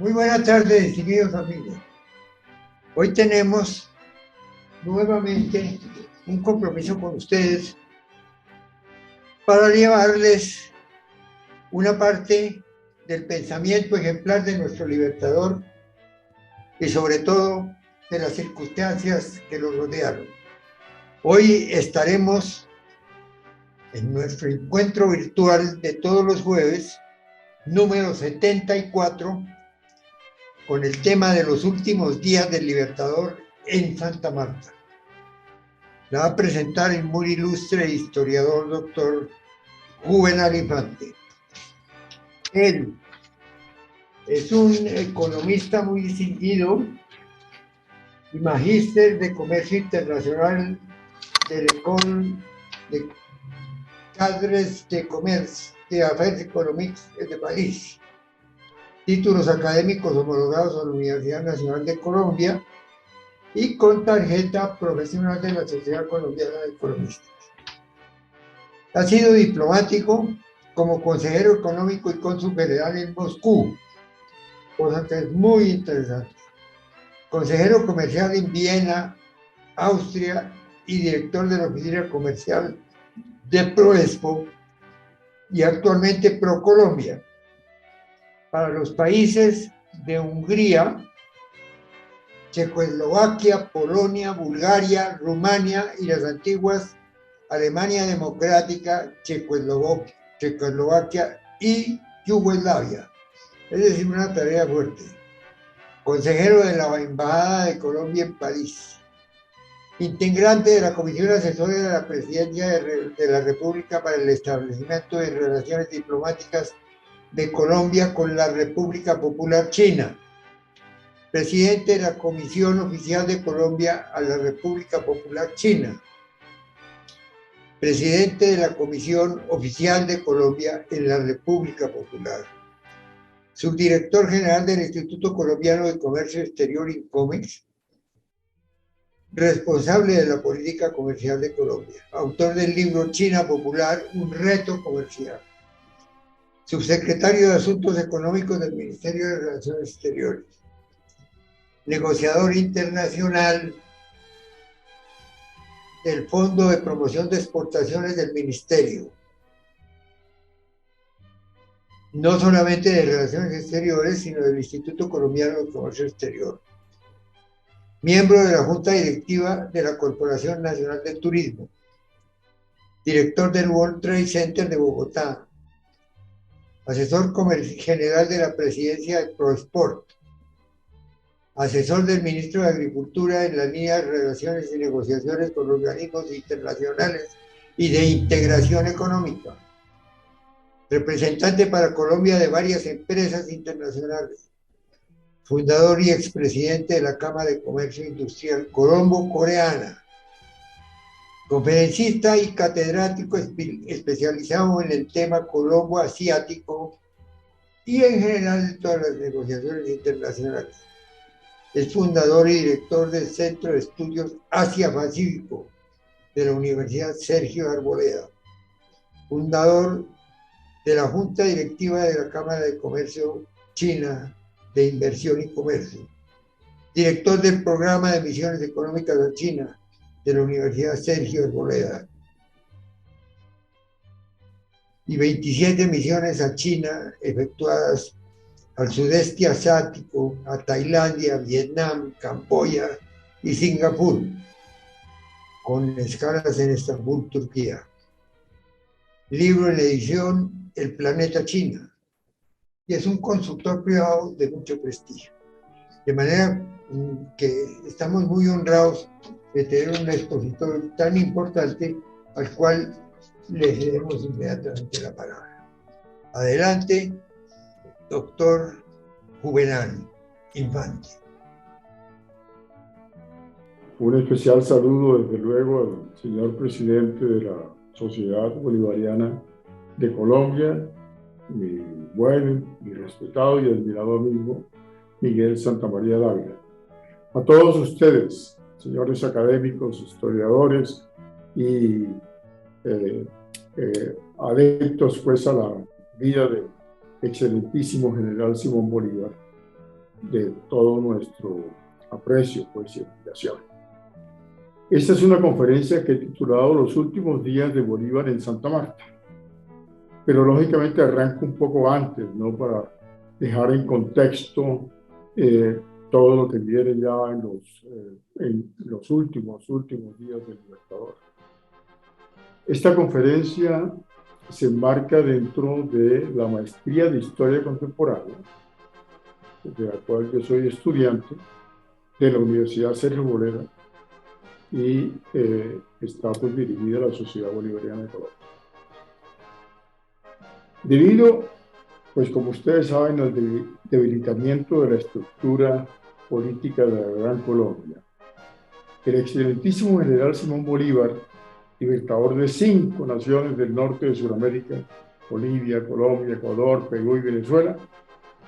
Muy buenas tardes, distinguidos amigos. Hoy tenemos nuevamente un compromiso con ustedes para llevarles una parte del pensamiento ejemplar de nuestro libertador y sobre todo de las circunstancias que lo rodearon. Hoy estaremos en nuestro encuentro virtual de todos los jueves, número 74, con el tema de los últimos días del Libertador en Santa Marta. La va a presentar el muy ilustre historiador doctor Juvenal Infante. Él es un economista muy distinguido y magíster de comercio internacional del École de Cadres de Commerce de Affaires Économiques de París. Títulos académicos homologados a la Universidad Nacional de Colombia y con tarjeta profesional de la Sociedad Colombiana de Economistas. Ha sido diplomático como consejero económico y cónsul general en Moscú, cosa que es muy interesante. Consejero comercial en Viena, Austria y director de la oficina comercial de Proexpo y actualmente ProColombia. Para los países de Hungría, Checoslovaquia, Polonia, Bulgaria, Rumania y las antiguas Alemania Democrática, Checoslovaquia y Yugoslavia. Es decir, una tarea fuerte. Consejero de la Embajada de Colombia en París. Integrante de la Comisión Asesora de la Presidencia de la República para el establecimiento de relaciones diplomáticas de Colombia con la República Popular China. Presidente de la Comisión Oficial de Colombia a la República Popular China. Presidente de la Comisión Oficial de Colombia en la República Popular. Subdirector general del Instituto Colombiano de Comercio Exterior Incomex. Responsable de la política comercial de Colombia. Autor del libro China Popular, un reto comercial. Subsecretario de Asuntos Económicos del Ministerio de Relaciones Exteriores. Negociador internacional del Fondo de Promoción de Exportaciones del Ministerio. No solamente de Relaciones Exteriores, sino del Instituto Colombiano de Comercio Exterior. Miembro de la Junta Directiva de la Corporación Nacional del Turismo. Director del World Trade Center de Bogotá. Asesor general de la Presidencia de ProExport. Asesor del Ministro de Agricultura en la línea de relaciones y negociaciones con organismos internacionales y de integración económica. Representante para Colombia de varias empresas internacionales. Fundador y expresidente de la Cámara de Comercio Industrial Colombo-Coreana. Conferencista y catedrático especializado en el tema Colombo asiático y en general de todas las negociaciones internacionales. Es fundador y director del Centro de Estudios Asia-Pacífico de la Universidad Sergio Arboleda. Fundador de la Junta Directiva de la Cámara de Comercio China de Inversión y Comercio. Director del Programa de Misiones Económicas a China de la Universidad Sergio Arboleda. Y 27 misiones a China efectuadas al sudeste asiático, a Tailandia, Vietnam, Camboya y Singapur, con escalas en Estambul, Turquía. Libro en edición El Planeta China, y es un consultor privado de mucho prestigio. De manera que estamos muy honrados de tener un expositor tan importante al cual le cedemos inmediatamente la palabra. Adelante, doctor Juvenal Infante. Un especial saludo, desde luego, al señor presidente de la Sociedad Bolivariana de Colombia, mi buen, mi respetado y admirado amigo Miguel Santamaría Dávila. A todos ustedes, señores académicos, historiadores y adeptos pues a la vida del excelentísimo general Simón Bolívar. de todo nuestro aprecio, pues, y admiración. Esta es una conferencia que he titulado Los últimos días de Bolívar en Santa Marta, pero lógicamente arranco un poco antes, ¿no? Para dejar en contexto todo lo que viene ya en los últimos días del Libertador. Esta conferencia se enmarca dentro de la maestría de Historia Contemporánea, de la cual yo soy estudiante, de la Universidad Sergio Bolera, y está pues dirigida a la Sociedad Bolivariana de Colombia. Debido, pues como ustedes saben, al debilitamiento de la estructura política de la Gran Colombia, el excelentísimo general Simón Bolívar, libertador de 5 naciones del norte de Sudamérica, Bolivia, Colombia, Ecuador, Perú y Venezuela,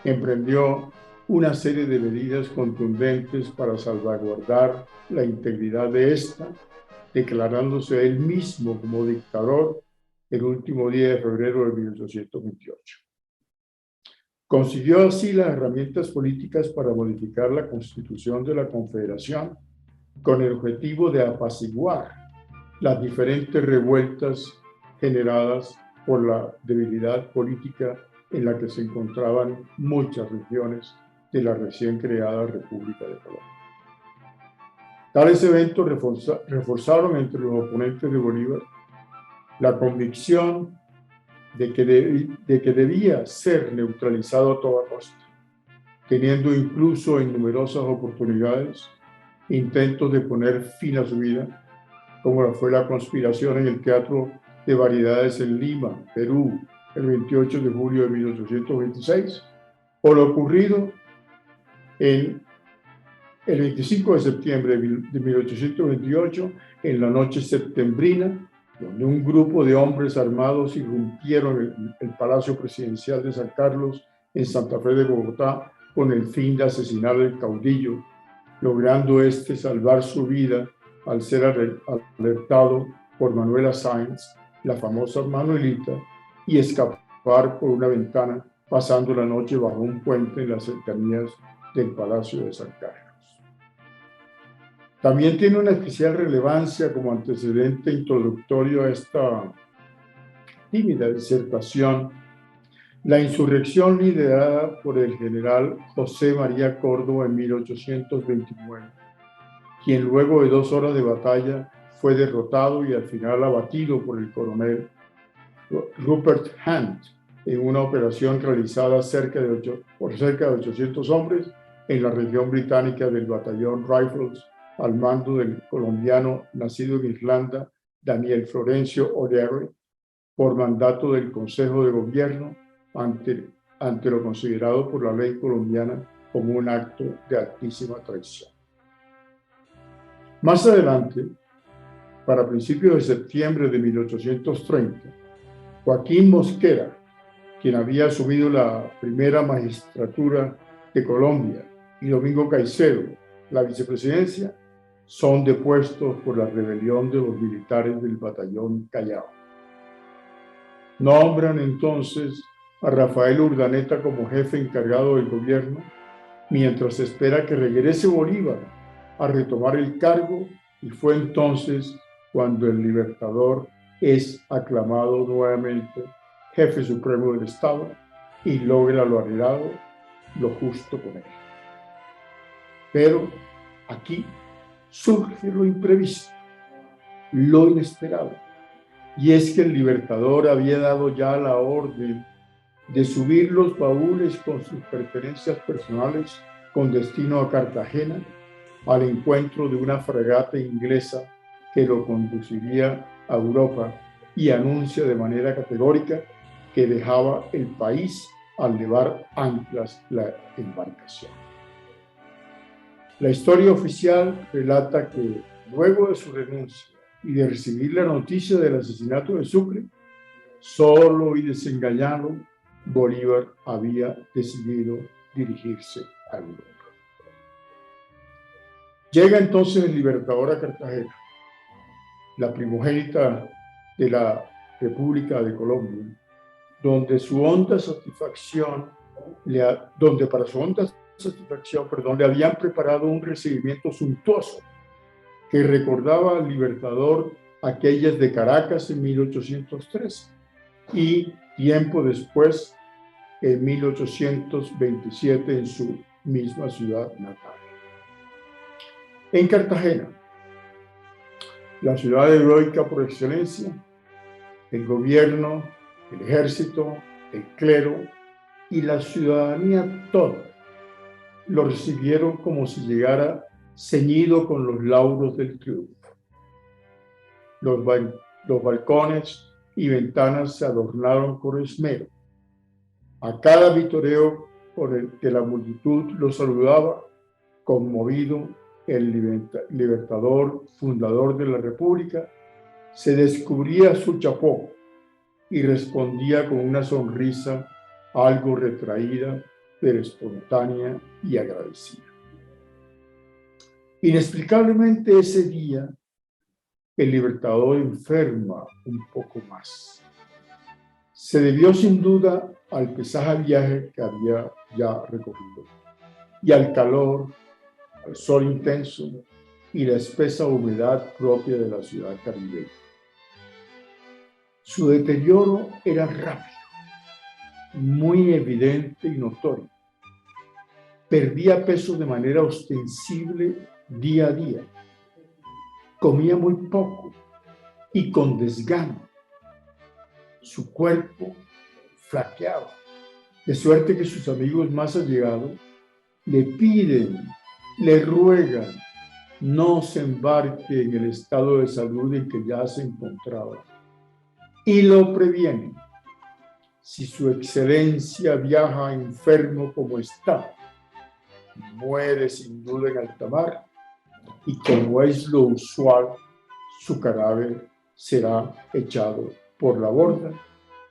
emprendió una serie de medidas contundentes para salvaguardar la integridad de esta, declarándose él mismo como dictador el último día de febrero de 1828. Consiguió así las herramientas políticas para modificar la Constitución de la Confederación con el objetivo de apaciguar las diferentes revueltas generadas por la debilidad política en la que se encontraban muchas regiones de la recién creada República de Colombia. Tales eventos reforzaron entre los oponentes de Bolívar la convicción de que debía ser neutralizado a toda costa, teniendo incluso en numerosas oportunidades intentos de poner fin a su vida, como fue la conspiración en el Teatro de Variedades en Lima, Perú, el 28 de julio de 1826, o lo ocurrido el 25 de septiembre de 1828, en la noche septembrina, donde un grupo de hombres armados irrumpieron el Palacio Presidencial de San Carlos en Santa Fe de Bogotá con el fin de asesinar al caudillo, logrando salvar su vida al ser alertado por Manuela Sáenz, la famosa Manuelita, y escapar por una ventana, pasando la noche bajo un puente en las cercanías del Palacio de San Carlos. También tiene una especial relevancia como antecedente introductorio a esta tímida disertación la insurrección liderada por el general José María Córdoba en 1829, quien luego de 2 horas de batalla fue derrotado y al final abatido por el coronel Rupert Hunt en una operación realizada por cerca de 800 hombres en la región británica del batallón Rifles al mando del colombiano nacido en Irlanda, Daniel Florencio O'Leary, por mandato del Consejo de Gobierno ante lo considerado por la ley colombiana como un acto de altísima traición. Más adelante, para principios de septiembre de 1830, Joaquín Mosquera, quien había asumido la primera magistratura de Colombia, y Domingo Caicedo, la vicepresidencia, son depuestos por la rebelión de los militares del batallón Callao. Nombran entonces a Rafael Urdaneta como jefe encargado del gobierno, mientras se espera que regrese Bolívar a retomar el cargo, y fue entonces cuando el Libertador es aclamado nuevamente jefe supremo del Estado y logra lo anhelado, lo justo con él. Pero aquí surge lo imprevisto, lo inesperado, y es que el Libertador había dado ya la orden de subir los baúles con sus pertenencias personales con destino a Cartagena, al encuentro de una fragata inglesa que lo conduciría a Europa, y anuncia de manera categórica que dejaba el país al levar anclas la embarcación. La historia oficial relata que luego de su renuncia y de recibir la noticia del asesinato de Sucre, solo y desengañado, Bolívar había decidido dirigirse a Europa. Llega entonces el Libertador a Cartagena, la primogénita de la República de Colombia, donde para su honda satisfacción, perdón, le habían preparado un recibimiento suntuoso que recordaba al libertador aquellas de Caracas en 1813 y tiempo después, en 1827, en su misma ciudad natal. En Cartagena, la ciudad heroica por excelencia, el gobierno, el ejército, el clero y la ciudadanía toda lo recibieron como si llegara ceñido con los lauros del triunfo. Los balcones y ventanas se adornaron con esmero. A cada vitoreo por el que la multitud lo saludaba, conmovido, el libertador, fundador de la República, se descubría su chapó y respondía con una sonrisa algo retraída, pero espontánea y agradecida. Inexplicablemente ese día, el libertador enferma un poco más. Se debió sin duda al pesaje viaje que había ya recorrido y al calor, al sol intenso y la espesa humedad propia de la ciudad caribeña. Su deterioro era rápido, muy evidente y notorio. Perdía peso de manera ostensible día a día. Comía muy poco y con desgano. Su cuerpo flaqueaba, de suerte que sus amigos más allegados le piden, le ruegan, no se embarque en el estado de salud en que ya se encontraba. Y lo previenen. Si su excelencia viaja enfermo como está, muere sin duda en alta mar, y como es lo usual, su cadáver será echado por la borda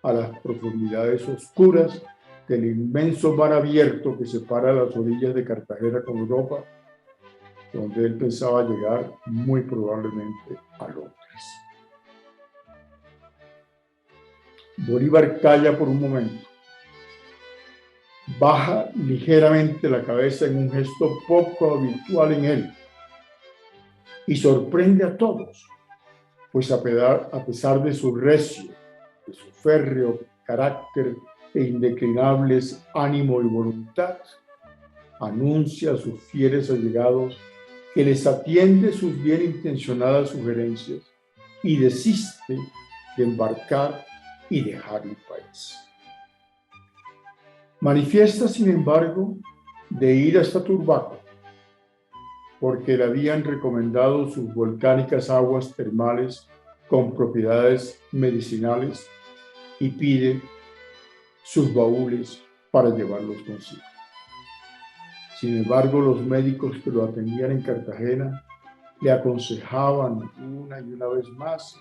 a las profundidades oscuras del inmenso mar abierto que separa las orillas de Cartagena con Europa, donde él pensaba llegar muy probablemente a Londres. Bolívar calla por un momento, baja ligeramente la cabeza en un gesto poco habitual en él y sorprende a todos, pues a pesar de su recio, de su férreo carácter e indeclinables ánimo y voluntad, anuncia a sus fieles allegados que les atiende sus bien intencionadas sugerencias y desiste de embarcar y dejar el país. Manifiesta, sin embargo, de ir hasta Turbaco, porque le habían recomendado sus volcánicas aguas termales con propiedades medicinales y pide sus baúles para llevarlos consigo. Sin embargo, los médicos que lo atendían en Cartagena le aconsejaban una y una vez más,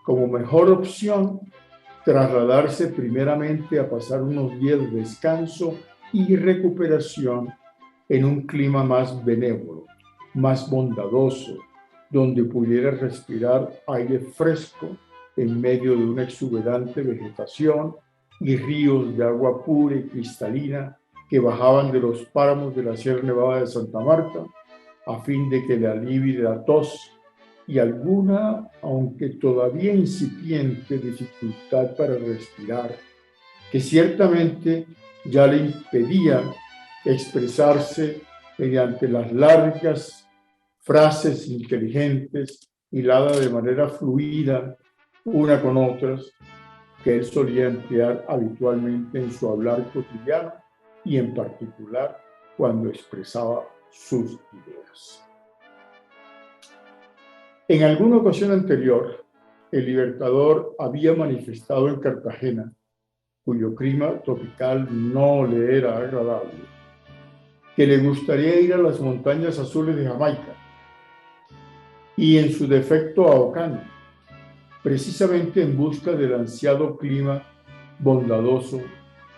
como mejor opción, trasladarse primeramente a pasar unos días de descanso y recuperación en un clima más benévolo, más bondadoso, donde pudiera respirar aire fresco en medio de una exuberante vegetación y ríos de agua pura y cristalina que bajaban de los páramos de la Sierra Nevada de Santa Marta, a fin de que le alivie la tos y alguna, aunque todavía incipiente, dificultad para respirar, que ciertamente ya le impedía expresarse mediante las largas frases inteligentes hiladas de manera fluida una con otras que él solía emplear habitualmente en su hablar cotidiano y en particular cuando expresaba sus ideas. En alguna ocasión anterior, el libertador había manifestado en Cartagena, cuyo clima tropical no le era agradable, que le gustaría ir a las montañas azules de Jamaica y en su defecto a Ocaña, precisamente en busca del ansiado clima bondadoso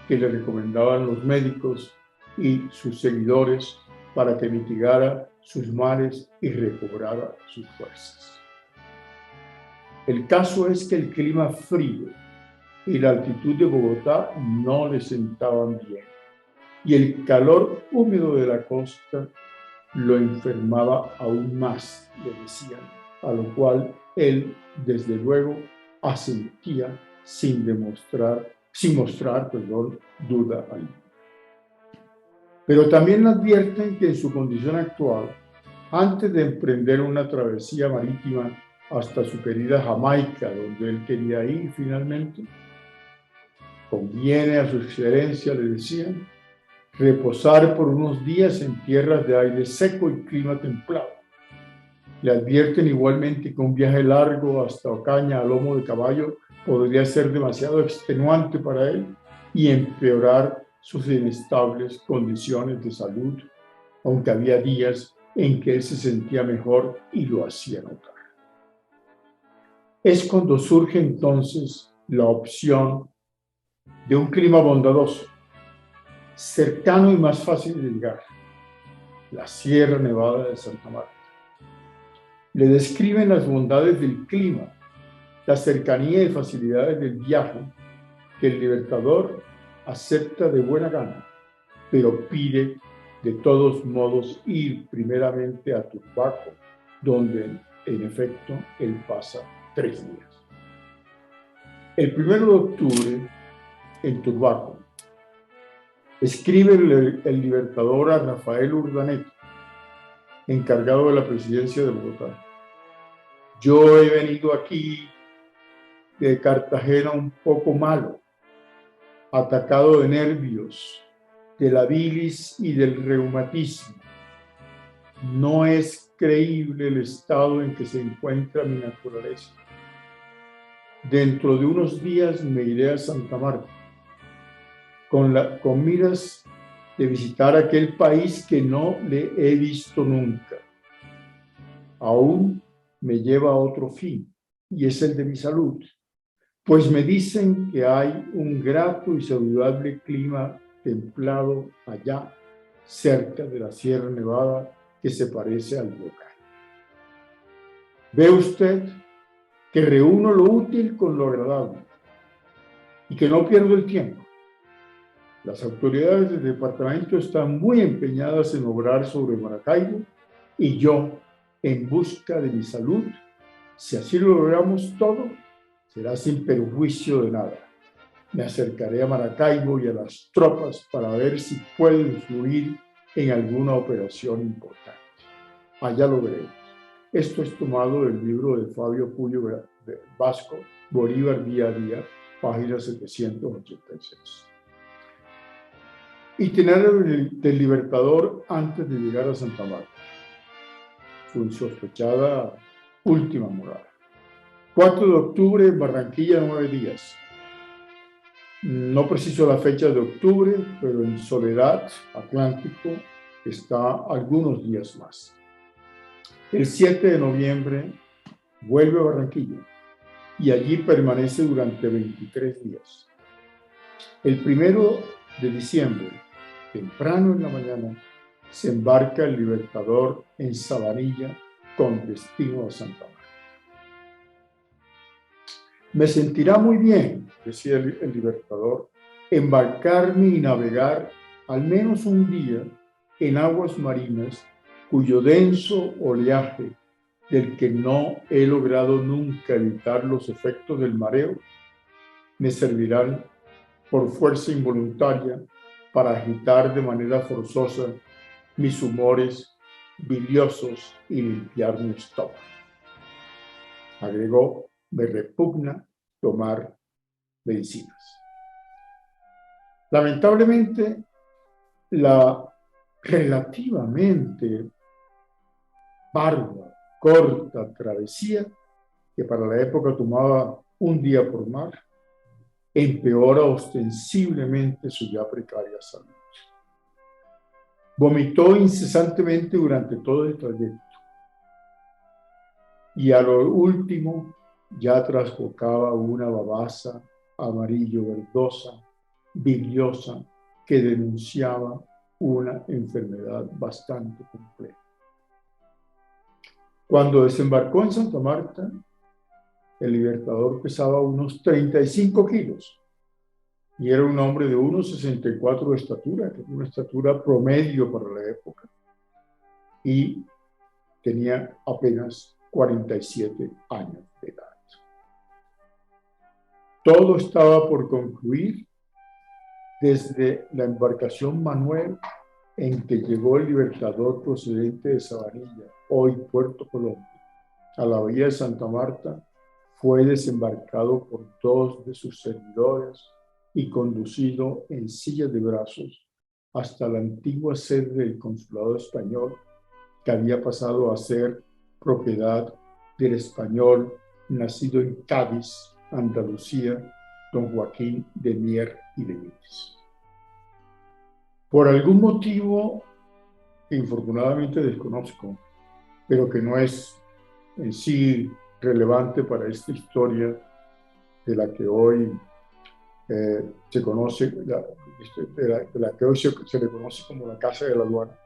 que le recomendaban los médicos y sus seguidores para que mitigara sus males y recobrara sus fuerzas. El caso es que el clima frío y la altitud de Bogotá no le sentaban bien. y el calor húmedo de la costa lo enfermaba aún más, le decían, a lo cual él, desde luego, asentía sin mostrar duda alguna. Pero también advierten que en su condición actual, antes de emprender una travesía marítima hasta su querida Jamaica, donde él quería ir finalmente, conviene a su excelencia, le decían, reposar por unos días en tierras de aire seco y clima templado. Le advierten igualmente que un viaje largo hasta Ocaña a lomo de caballo podría ser demasiado extenuante para él y empeorar sus inestables condiciones de salud, aunque había días en que él se sentía mejor y lo hacía notar. Es cuando surge entonces la opción de un clima bondadoso, cercano y más fácil de llegar, la Sierra Nevada de Santa Marta. Le describen las bondades del clima, la cercanía y facilidades del viaje, que el Libertador acepta de buena gana, pero pide de todos modos ir primeramente a Turbaco, donde en efecto él pasa 3 días. El 1 de octubre, en Turbaco, escribe el Libertador a Rafael Urdaneta, encargado de la presidencia de Bogotá. Yo he venido aquí de Cartagena un poco malo, atacado de nervios, de la bilis y del reumatismo. No es creíble el estado en que se encuentra mi naturaleza. Dentro de unos días me iré a Santa Marta, con miras de visitar aquel país que no le he visto nunca. Aún me lleva a otro fin, y es el de mi salud, pues me dicen que hay un grato y saludable clima templado allá, cerca de la Sierra Nevada, que se parece al volcán. Ve usted que reúno lo útil con lo agradable y que no pierdo el tiempo. Las autoridades del departamento están muy empeñadas en obrar sobre Maracaibo y yo, en busca de mi salud, si así lo logramos todo, será sin perjuicio de nada. Me acercaré a Maracaibo y a las tropas para ver si puedo influir en alguna operación importante. Allá lo veremos. Esto es tomado del libro de Fabio Puyo Vasco, Bolívar día a día, página 786. Itinerario del Libertador antes de llegar a Santa Marta. Su insospechada última morada. 4 de octubre en Barranquilla, 9 días. No preciso la fecha de octubre, pero en Soledad, Atlántico, está algunos días más. El 7 de noviembre vuelve a Barranquilla y allí permanece durante 23 días. El 1 de diciembre, temprano en la mañana, se embarca el Libertador en Sabanilla con destino a Santa Marta. Me sentirá muy bien, decía el Libertador, embarcarme y navegar al menos un día en aguas marinas cuyo denso oleaje, del que no he logrado nunca evitar los efectos del mareo, me servirán por fuerza involuntaria para agitar de manera forzosa mis humores biliosos y limpiar mi estómago. Agregó, me repugna tomar medicinas. Lamentablemente, la relativamente corta travesía, que para la época tomaba un día por mar, empeora ostensiblemente su ya precaria salud. Vomitó incesantemente durante todo el trayecto y a lo último ya trasbocaba una babasa amarillo verdosa, biliosa, que denunciaba una enfermedad bastante compleja. Cuando desembarcó en Santa Marta, el Libertador pesaba unos 35 kilos y era un hombre de 1,64 de estatura, que era una estatura promedio para la época, y tenía apenas 47 años de edad. Todo estaba por concluir desde la embarcación Manuel en que llegó el Libertador procedente de Sabanilla, hoy Puerto Colombia, a la bahía de Santa Marta. Fue desembarcado por 2 de sus servidores y conducido en sillas de brazos hasta la antigua sede del consulado español, que había pasado a ser propiedad del español nacido en Cádiz, Andalucía, don Joaquín de Mier y de Míndez. Por algún motivo que infortunadamente desconozco, pero que no es en sí relevante para esta historia de la que hoy se conoce, de la que hoy se le conoce como la Casa de la Aduana.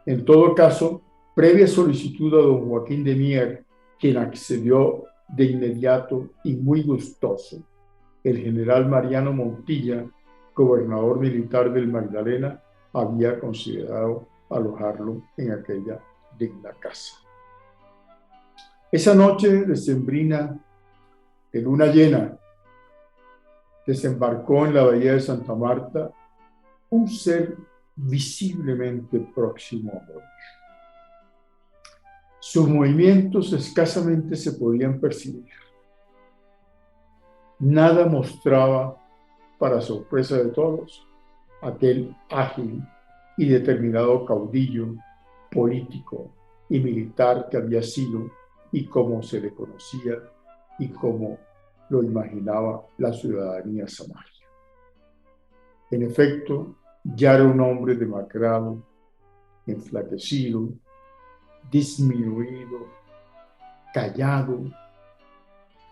En todo caso, previa solicitud a don Joaquín de Mier, quien accedió de inmediato y muy gustoso, el general Mariano Montilla, gobernador militar del Magdalena, había considerado alojarlo en aquella digna casa. Esa noche decembrina, de luna llena, desembarcó en la bahía de Santa Marta un ser visiblemente próximo a morir. Sus movimientos escasamente se podían percibir. Nada mostraba, para sorpresa de todos, aquel ágil y determinado caudillo político y militar que había sido y como se le conocía y como lo imaginaba la ciudadanía samaria. En efecto, ya era un hombre demacrado, enflaquecido, disminuido, callado,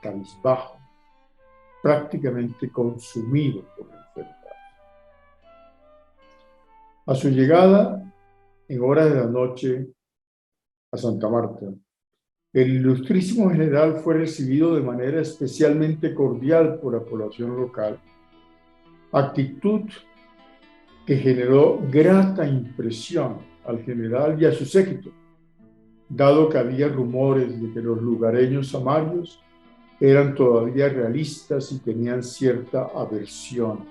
cabizbajo, prácticamente consumido por la enfermedad. A su llegada, en horas de la noche, a Santa Marta, el ilustrísimo general fue recibido de manera especialmente cordial por la población local, actitud que generó grata impresión al general y a su séquito, dado que había rumores de que los lugareños samarios eran todavía realistas y tenían cierta aversión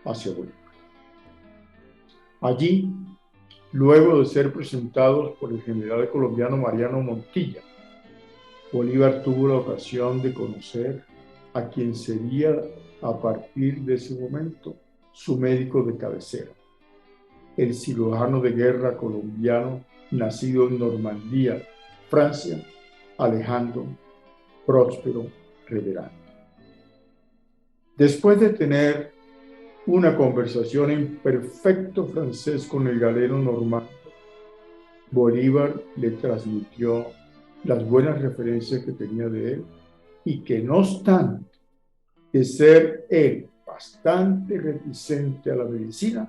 hacia Bolívar. Allí, luego de ser presentados por el general colombiano Mariano Montilla, Bolívar tuvo la ocasión de conocer a quien sería, a partir de ese momento, su médico de cabecera, el cirujano de guerra colombiano nacido en Normandía, Francia, Alejandro Próspero Reverán. Después de tener una conversación en perfecto francés con el galeno normando, Bolívar le transmitió las buenas referencias que tenía de él y que, no obstante de ser él bastante reticente a la medicina,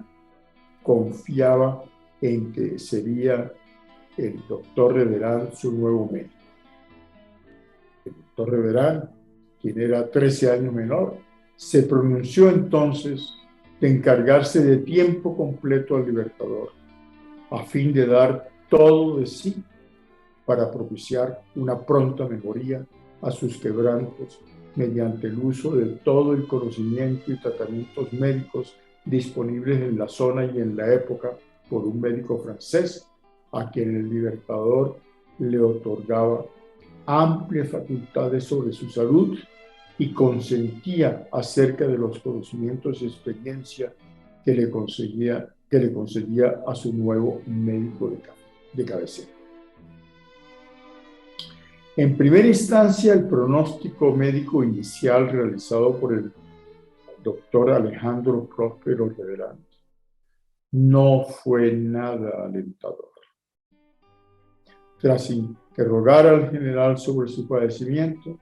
confiaba en que sería el doctor Reverán su nuevo médico. El doctor Reverán, quien era 13 años menor, se pronunció entonces de encargarse de tiempo completo al Libertador, a fin de dar todo de sí para propiciar una pronta mejoría a sus quebrantos mediante el uso de todo el conocimiento y tratamientos médicos disponibles en la zona y en la época por un médico francés, a quien el Libertador le otorgaba amplias facultades sobre su salud y consentía acerca de los conocimientos y experiencia que le concedía a su nuevo médico de cabecera. En primera instancia, el pronóstico médico inicial realizado por el doctor Alejandro Próspero Reverán no fue nada alentador. Tras interrogar al general sobre su padecimiento,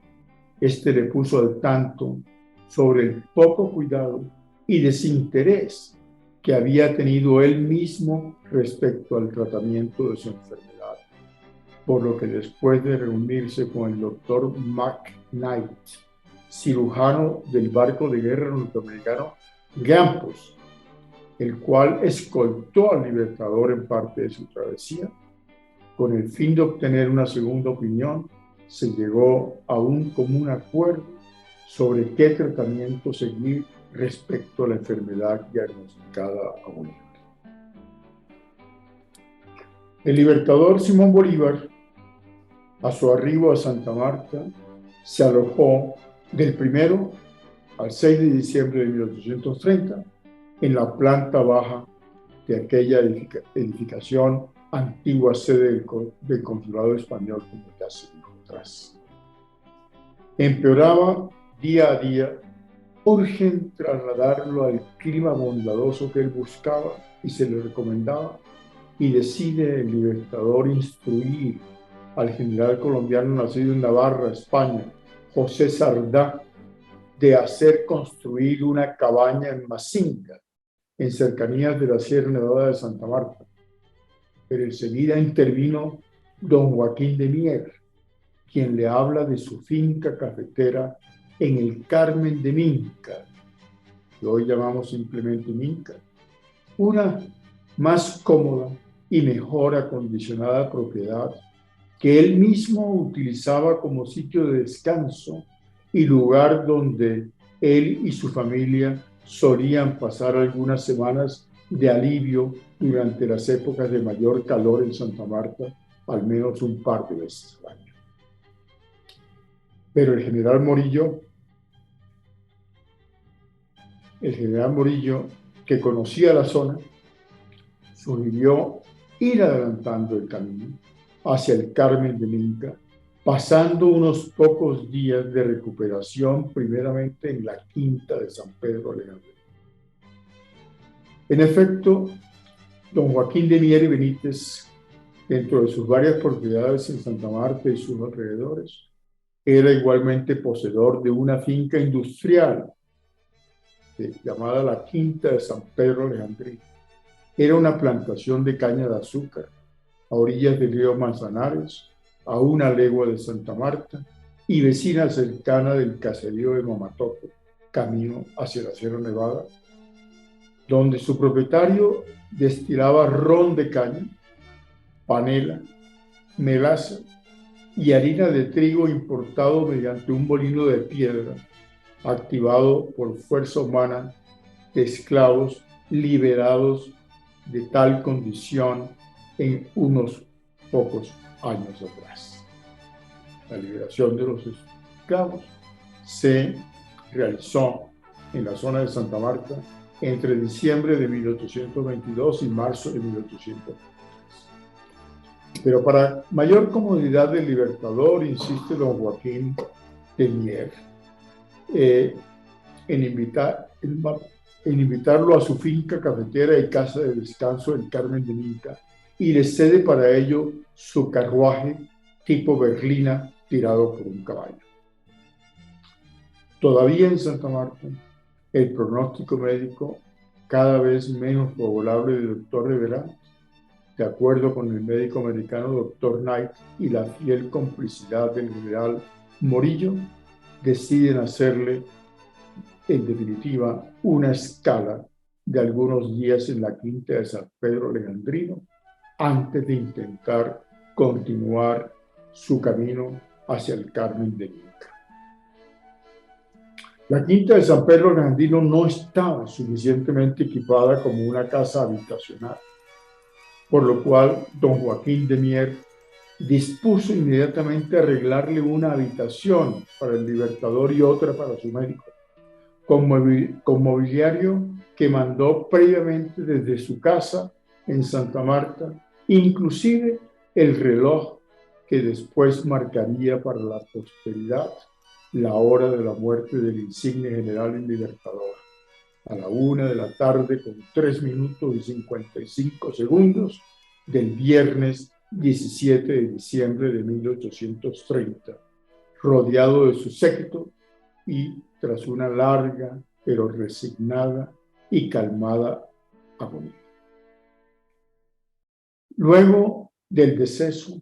este le puso al tanto sobre el poco cuidado y desinterés que había tenido él mismo respecto al tratamiento de su enfermedad, por lo que después de reunirse con el doctor McKnight, cirujano del barco de guerra norteamericano Campos, el cual escoltó al Libertador en parte de su travesía. Con el fin de obtener una segunda opinión, se llegó a un común acuerdo sobre qué tratamiento seguir respecto a la enfermedad diagnosticada a Bolívar. El Libertador Simón Bolívar, a su arribo a Santa Marta, se alojó del 1 al 6 de diciembre de 1830 en la planta baja de aquella edificación, antigua sede del consulado español, como ya se dijo atrás. Empeoraba día a día. Urgen trasladarlo al clima bondadoso que él buscaba y se le recomendaba, y decide el Libertador instruir al general colombiano nacido en Navarra, España, José Sardá, de hacer construir una cabaña en Mazinga, en cercanías de la Sierra Nevada de Santa Marta. Pero enseguida intervino don Joaquín de Mier, quien le habla de su finca cafetera en el Carmen de Minca, que hoy llamamos simplemente Minca, una más cómoda y mejor acondicionada propiedad que él mismo utilizaba como sitio de descanso y lugar donde él y su familia solían pasar algunas semanas de alivio durante las épocas de mayor calor en Santa Marta, al menos un par de veces al año. Pero el general Morillo, que conocía la zona, sugirió ir adelantando el camino hacia el Carmen de Minca, pasando unos pocos días de recuperación primeramente en la quinta de San Pedro Alejandro. En efecto, don Joaquín de Mier y Benítez, dentro de sus varias propiedades en Santa Marta y sus alrededores, era igualmente poseedor de una finca industrial llamada la Quinta de San Pedro Alejandrino. Era una plantación de caña de azúcar a orillas del río Manzanares, a una legua de Santa Marta y vecina cercana del caserío de Mamatoco, camino hacia la Sierra Nevada, donde su propietario destilaba ron de caña, panela, melaza y harina de trigo importado mediante un molino de piedra activado por fuerza humana de esclavos liberados de tal condición en unos pocos años atrás. La liberación de los esclavos se realizó en la zona de Santa Marta entre diciembre de 1822 y marzo de 1823. Pero para mayor comodidad del Libertador, insiste don Joaquín de Mier, en invitarlo a su finca cafetera y casa de descanso del Carmen de Minca, y le cede para ello su carruaje tipo berlina tirado por un caballo. Todavía en Santa Marta, el pronóstico médico cada vez menos favorable del doctor Rivera, de acuerdo con el médico americano doctor Knight y la fiel complicidad del general Morillo, deciden hacerle, en definitiva, una escala de algunos días en la quinta de San Pedro Alejandrino antes de intentar continuar su camino hacia el Carmen de Minca. La quinta de San Pedro Alejandrino no estaba suficientemente equipada como una casa habitacional, por lo cual don Joaquín de Mier dispuso inmediatamente arreglarle una habitación para el Libertador y otra para su médico, con mobiliario que mandó previamente desde su casa en Santa Marta, inclusive el reloj que después marcaría para la posteridad la hora de la muerte del insigne general y Libertador, a la 1 de la tarde con 3 minutos y 55 segundos del viernes 17 de diciembre de 1830, rodeado de su séquito y tras una larga pero resignada y calmada agonía. Luego del deceso,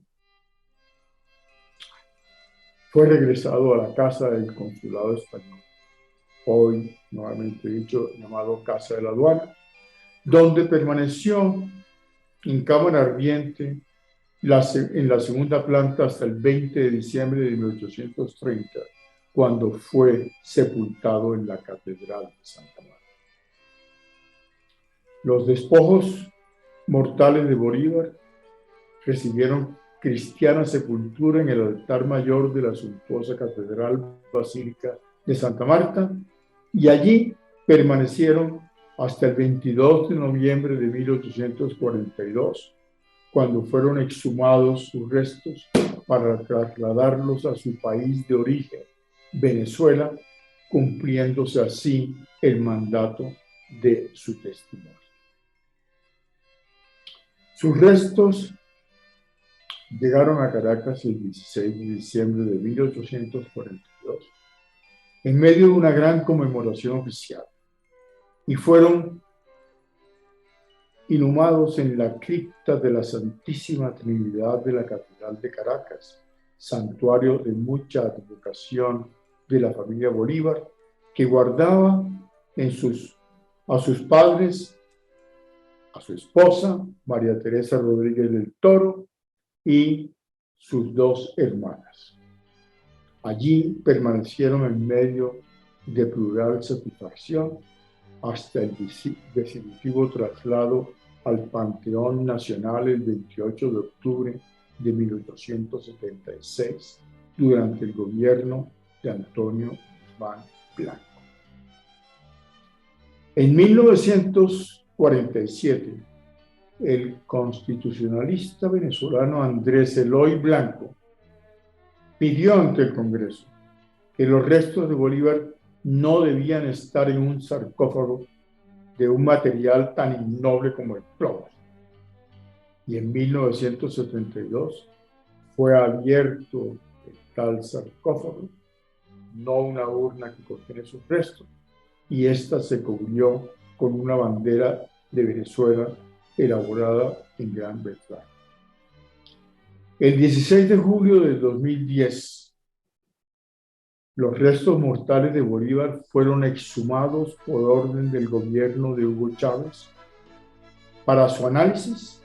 fue regresado a la casa del consulado español, hoy nuevamente dicho, llamado Casa de la Aduana, donde permaneció en cámara ardiente en la segunda planta hasta el 20 de diciembre de 1830, cuando fue sepultado en la Catedral de Santa Marta. Los despojos mortales de Bolívar recibieron cristiana sepultura en el altar mayor de la suntuosa Catedral Basílica de Santa Marta y allí permanecieron hasta el 22 de noviembre de 1842, cuando fueron exhumados sus restos para trasladarlos a su país de origen, Venezuela, cumpliéndose así el mandato de su testimonio. Sus restos llegaron a Caracas el 16 de diciembre de 1842, en medio de una gran conmemoración oficial, y fueron inhumados en la cripta de la Santísima Trinidad de la Catedral de Caracas, santuario de mucha advocación de la familia Bolívar, que guardaba a sus padres, a su esposa, María Teresa Rodríguez del Toro, y sus dos hermanas. Allí permanecieron en medio de plural satisfacción hasta el definitivo traslado al Panteón Nacional el 28 de octubre de 1876, durante el gobierno de Antonio Guzmán Blanco. En 1947, el constitucionalista venezolano Andrés Eloy Blanco pidió ante el Congreso que los restos de Bolívar no debían estar en un sarcófago de un material tan innoble como el plomo. Y en 1972 fue abierto el tal sarcófago, no una urna que contiene sus restos, y ésta se cubrió con una bandera de Venezuela elaborada en Gran Bretaña. El 16 de julio de 2010, los restos mortales de Bolívar fueron exhumados por orden del gobierno de Hugo Chávez para su análisis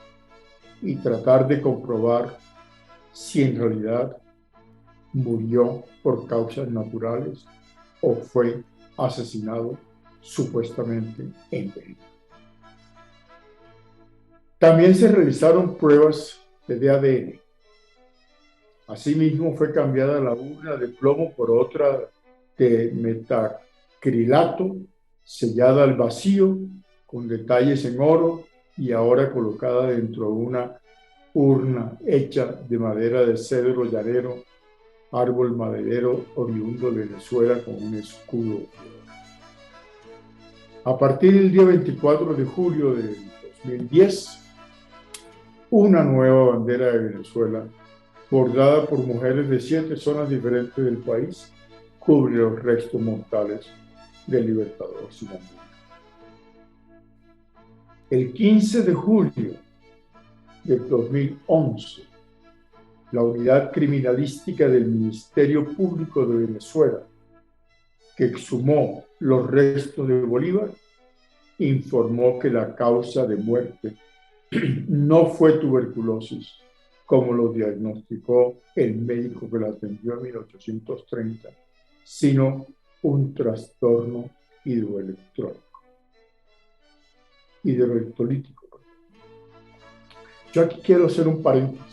y tratar de comprobar si en realidad murió por causas naturales o fue asesinado supuestamente en Perú. También se realizaron pruebas de ADN. Asimismo, fue cambiada la urna de plomo por otra de metacrilato, sellada al vacío, con detalles en oro y ahora colocada dentro de una urna hecha de madera de cedro llanero, árbol maderero oriundo de Venezuela, con un escudo. A partir del día 24 de julio de 2010, una nueva bandera de Venezuela, bordada por mujeres de 7 zonas diferentes del país, cubre los restos mortales del libertador Simón Bolívar. El 15 de julio de 2011, la unidad criminalística del Ministerio Público de Venezuela, que exhumó los restos de Bolívar, informó que la causa de muerte no fue tuberculosis, como lo diagnosticó el médico que la atendió en 1830, sino un trastorno hidroelectrolítico. Yo aquí quiero hacer un paréntesis.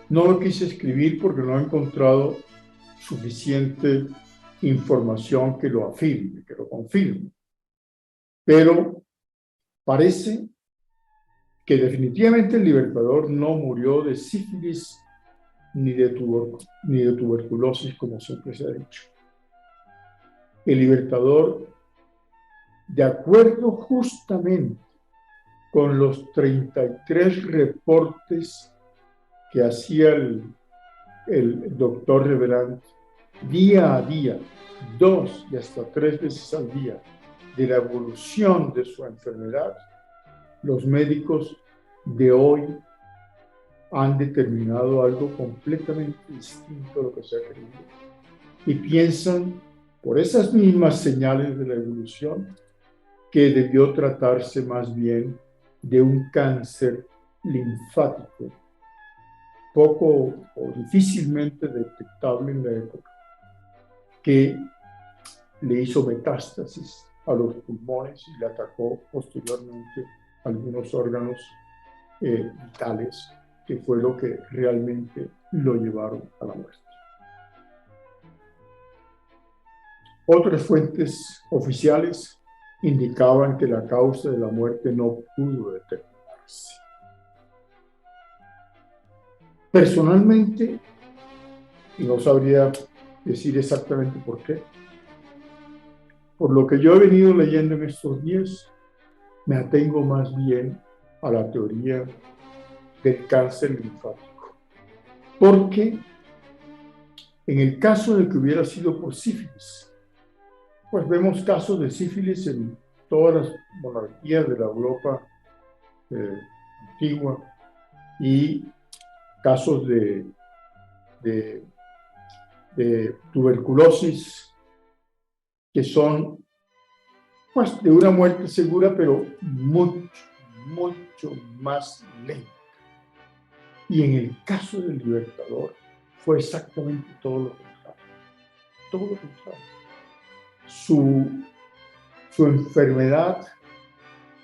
No lo quise escribir porque no he encontrado suficiente información que lo afirme, que lo confirme. Pero parece que definitivamente el libertador no murió de sífilis ni de tuberculosis, como siempre se ha dicho. El libertador, de acuerdo justamente con los 33 reportes que hacía el doctor Reverand, día a día, 2 y hasta 3 veces al día, de la evolución de su enfermedad, los médicos de hoy han determinado algo completamente distinto a lo que se ha creído y piensan por esas mismas señales de la evolución, que debió tratarse más bien de un cáncer linfático, poco o difícilmente detectable en la época, que le hizo metástasis a los pulmones y le atacó posteriormente algunos órganos vitales, que fue lo que realmente lo llevaron a la muerte. Otras fuentes oficiales indicaban que la causa de la muerte no pudo determinarse. Personalmente, y no sabría decir exactamente por qué, por lo que yo he venido leyendo en estos días, me atengo más bien a la teoría del cáncer linfático. Porque en el caso de que hubiera sido por sífilis, pues vemos casos de sífilis en todas las monarquías de la Europa antigua y casos de tuberculosis que son pues de una muerte segura, pero mucho más lenta. Y en el caso del Libertador fue exactamente todo lo contrario. Todo lo contrario. Su enfermedad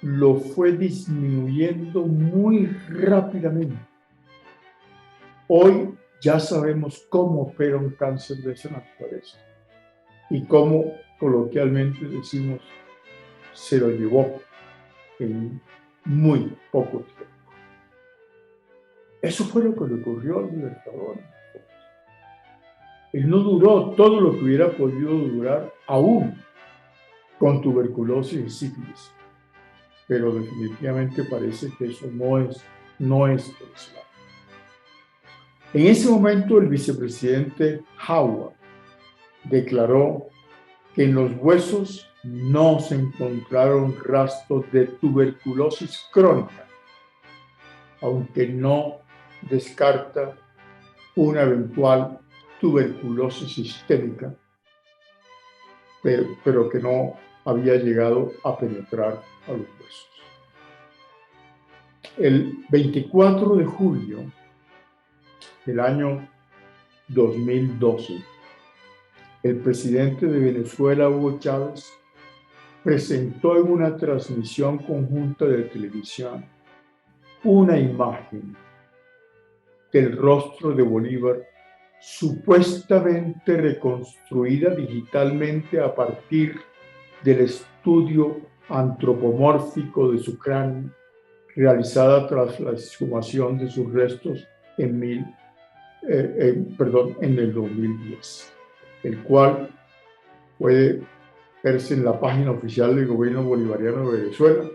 lo fue disminuyendo muy rápidamente. Hoy ya sabemos cómo opera un cáncer de esa naturaleza y cómo coloquialmente decimos se lo llevó en muy poco tiempo. Eso fue lo que le ocurrió al Libertador. Él no duró todo lo que hubiera podido durar aún con tuberculosis y sífilis, pero definitivamente parece que eso no es personal. En ese momento el vicepresidente Howard declaró que en los huesos no se encontraron rastros de tuberculosis crónica, aunque no descarta una eventual tuberculosis sistémica, pero que no había llegado a penetrar a los huesos. El 24 de julio del año 2012, el presidente de Venezuela, Hugo Chávez, presentó en una transmisión conjunta de televisión una imagen del rostro de Bolívar supuestamente reconstruida digitalmente a partir del estudio antropomórfico de su cráneo, realizada tras la exhumación de sus restos en el 2010, el cual puede verse en la página oficial del Gobierno Bolivariano de Venezuela,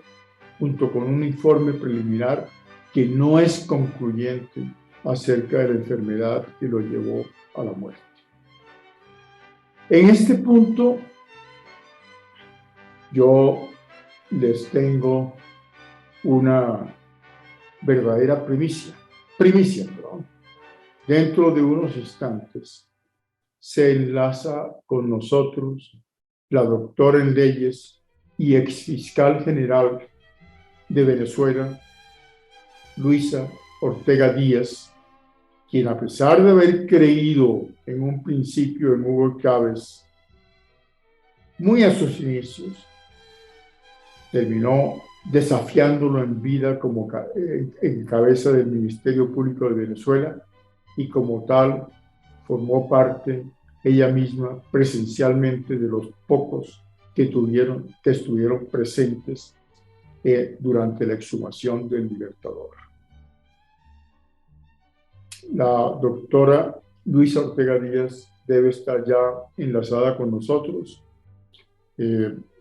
junto con un informe preliminar que no es concluyente acerca de la enfermedad que lo llevó a la muerte. En este punto, yo les tengo una verdadera primicia. Dentro de unos instantes se enlaza con nosotros la doctora en leyes y exfiscal general de Venezuela, Luisa Ortega Díaz, quien, a pesar de haber creído en un principio en Hugo Chávez, muy a sus inicios, terminó desafiándolo en vida como en cabeza del Ministerio Público de Venezuela, y como tal formó parte ella misma presencialmente de los pocos que estuvieron presentes durante la exhumación del Libertador. La doctora Luisa Ortega Díaz debe estar ya enlazada con nosotros.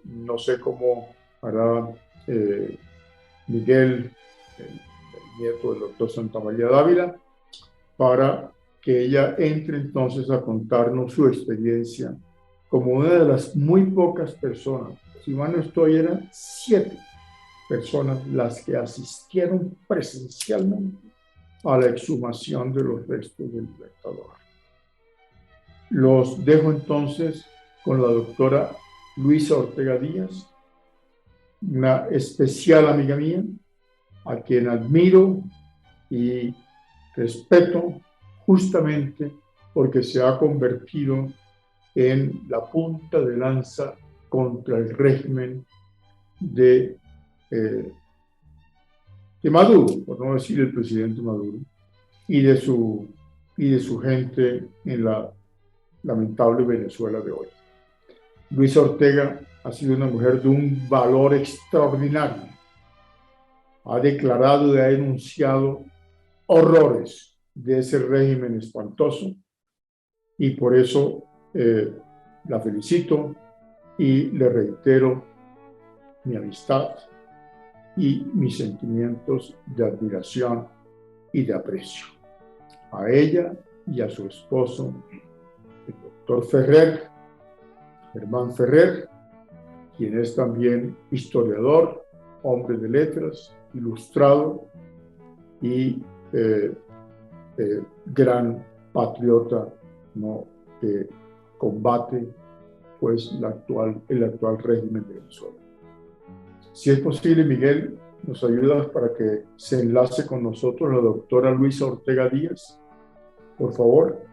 No sé cómo hará Miguel, el nieto del doctor Santamaría Dávila, para que ella entre entonces a contarnos su experiencia como una de las muy pocas personas, si mal no estoy, eran 7 personas las que asistieron presencialmente a la exhumación de los restos del Libertador. Los dejo entonces con la doctora Luisa Ortega Díaz, una especial amiga mía, a quien admiro y respeto justamente porque se ha convertido en la punta de lanza contra el régimen de Maduro, por no decir el presidente Maduro, y de su gente en la lamentable Venezuela de hoy. Luisa Ortega ha sido una mujer de un valor extraordinario. Ha declarado y ha denunciado horrores de ese régimen espantoso y por eso la felicito y le reitero mi amistad y mis sentimientos de admiración y de aprecio a ella y a su esposo, el doctor Ferrer, Germán Ferrer, quien es también historiador, hombre de letras, ilustrado y gran patriota, ¿no?, que combate pues el actual régimen de Venezuela. Si es posible, Miguel, nos ayudas para que se enlace con nosotros la doctora Luisa Ortega Díaz, por favor.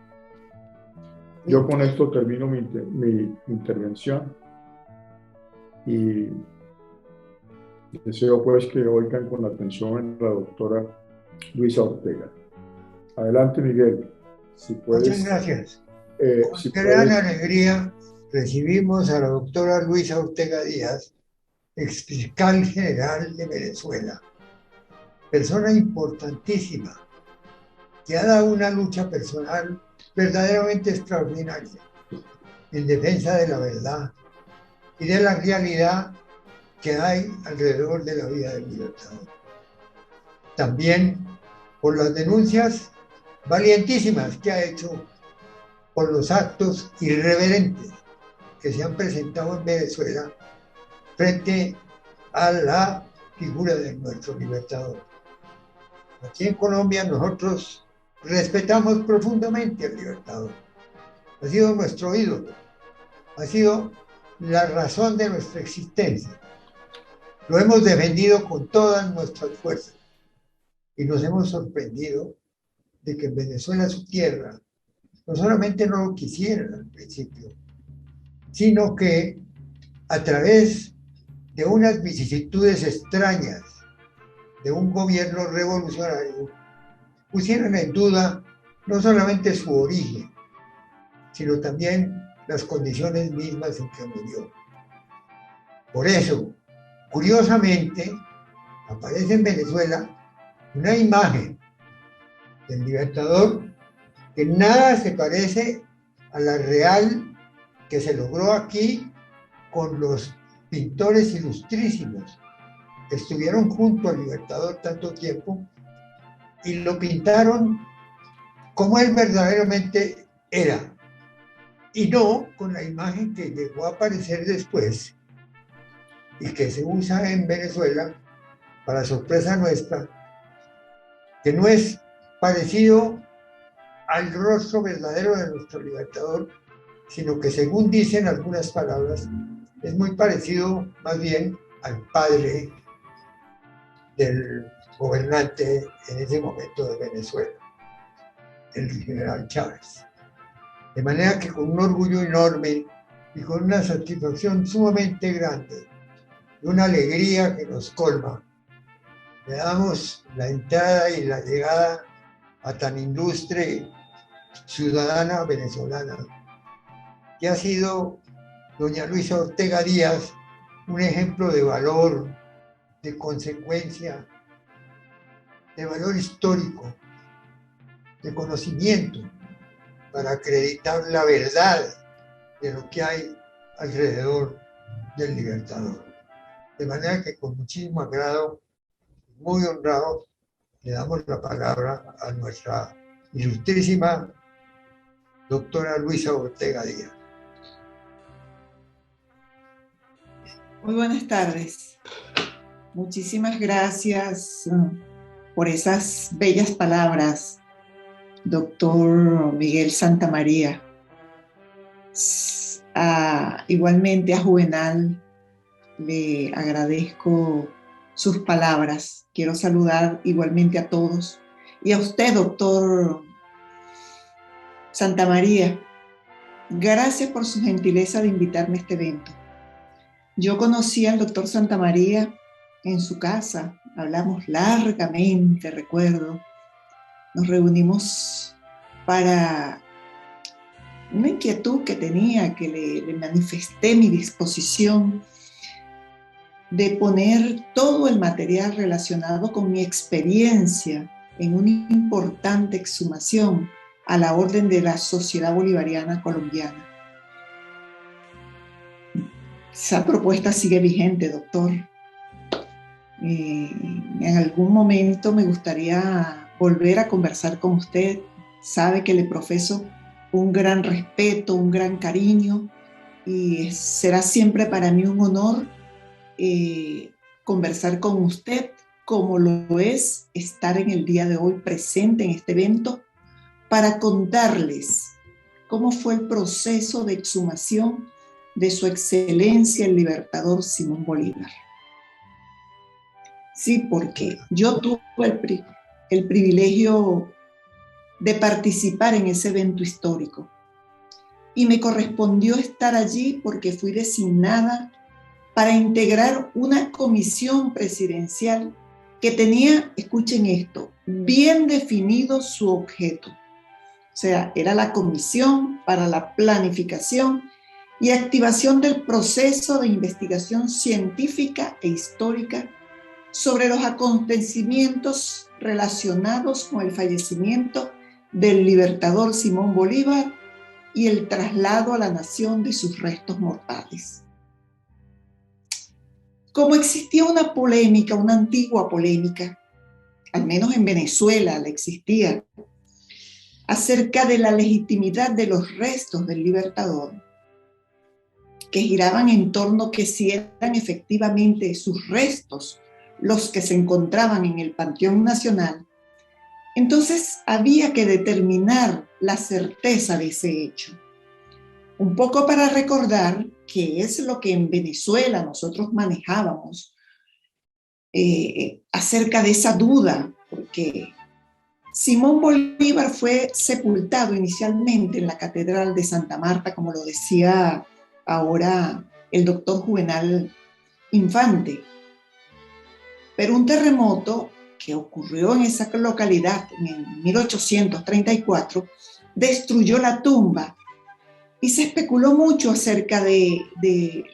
Yo con esto termino mi intervención y deseo pues que oigan con atención a la doctora Luisa Ortega. Adelante, Miguel, si puedes. Muchas gracias. Con gran alegría recibimos a la doctora Luisa Ortega Díaz, exfiscal general de Venezuela, persona importantísima que ha dado una lucha personal verdaderamente extraordinaria en defensa de la verdad y de la realidad que hay alrededor de la vida del libertador. También por las denuncias valientísimas que ha hecho por los actos irreverentes que se han presentado en Venezuela frente a la figura de nuestro libertador. Aquí en Colombia nosotros respetamos profundamente al libertador. Ha sido nuestro ídolo, ha sido la razón de nuestra existencia. Lo hemos defendido con todas nuestras fuerzas y nos hemos sorprendido de que en Venezuela, su tierra, no solamente no lo quisieran al principio, sino que a través de unas vicisitudes extrañas de un gobierno revolucionario, pusieron en duda no solamente su origen, sino también las condiciones mismas en que murió. Por eso, curiosamente, aparece en Venezuela una imagen del libertador que nada se parece a la real que se logró aquí con los pintores ilustrísimos que estuvieron junto al libertador tanto tiempo y lo pintaron como él verdaderamente era, y no con la imagen que llegó a aparecer después y que se usa en Venezuela, para sorpresa nuestra, que no es parecido al rostro verdadero de nuestro libertador, sino que, según dicen algunas palabras, es muy parecido más bien al padre del gobernante en ese momento de Venezuela, el general Chávez. De manera que con un orgullo enorme y con una satisfacción sumamente grande y una alegría que nos colma, le damos la entrada y la llegada a tan ilustre ciudadana venezolana, que ha sido doña Luisa Ortega Díaz, un ejemplo de valor, de consecuencia, de valor histórico, de conocimiento, para acreditar la verdad de lo que hay alrededor del libertador. De manera que con muchísimo agrado, muy honrado, le damos la palabra a nuestra ilustrísima doctora Luisa Ortega Díaz. Muy buenas tardes. Muchísimas gracias por esas bellas palabras, doctor Miguel Santamaría. Igualmente a Juvenal le agradezco sus palabras. Quiero saludar igualmente a todos. Y a usted, doctor Santamaría, gracias por su gentileza de invitarme a este evento. Yo conocí al doctor Santamaría en su casa, hablamos largamente, recuerdo. Nos reunimos para una inquietud que tenía, que le manifesté mi disposición de poner todo el material relacionado con mi experiencia en una importante exhumación a la orden de la Sociedad Bolivariana Colombiana. Esa propuesta sigue vigente, doctor. En algún momento me gustaría volver a conversar con usted. Sabe que le profeso un gran respeto, un gran cariño, y será siempre para mí un honor conversar con usted, como lo es estar en el día de hoy presente en este evento para contarles cómo fue el proceso de exhumación de su excelencia el libertador Simón Bolívar. Sí, porque yo tuve el privilegio de participar en ese evento histórico y me correspondió estar allí porque fui designada para integrar una comisión presidencial que tenía, escuchen esto, bien definido su objeto. O sea, era la Comisión para la Planificación y Activación del Proceso de Investigación Científica e Histórica sobre los acontecimientos relacionados con el fallecimiento del libertador Simón Bolívar y el traslado a la nación de sus restos mortales. Como existía una polémica, una antigua polémica, al menos en Venezuela la existía, acerca de la legitimidad de los restos del libertador, que giraban en torno que si eran efectivamente sus restos los que se encontraban en el Panteón Nacional, entonces había que determinar la certeza de ese hecho. Un poco para recordar qué es lo que en Venezuela nosotros manejábamos acerca de esa duda, porque Simón Bolívar fue sepultado inicialmente en la Catedral de Santa Marta, como lo decía ahora el doctor Juvenal Infante. Pero un terremoto que ocurrió en esa localidad en 1834 destruyó la tumba y se especuló mucho acerca de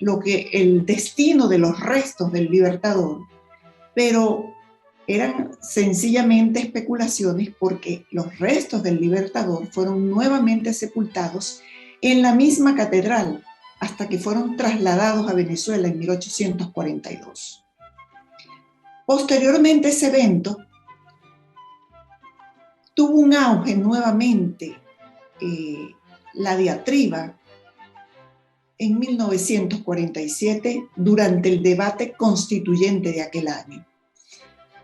lo que el destino de los restos del libertador, pero eran sencillamente especulaciones porque los restos del libertador fueron nuevamente sepultados en la misma catedral hasta que fueron trasladados a Venezuela en 1842. Posteriormente ese evento tuvo un auge nuevamente, la diatriba en 1947 durante el debate constituyente de aquel año,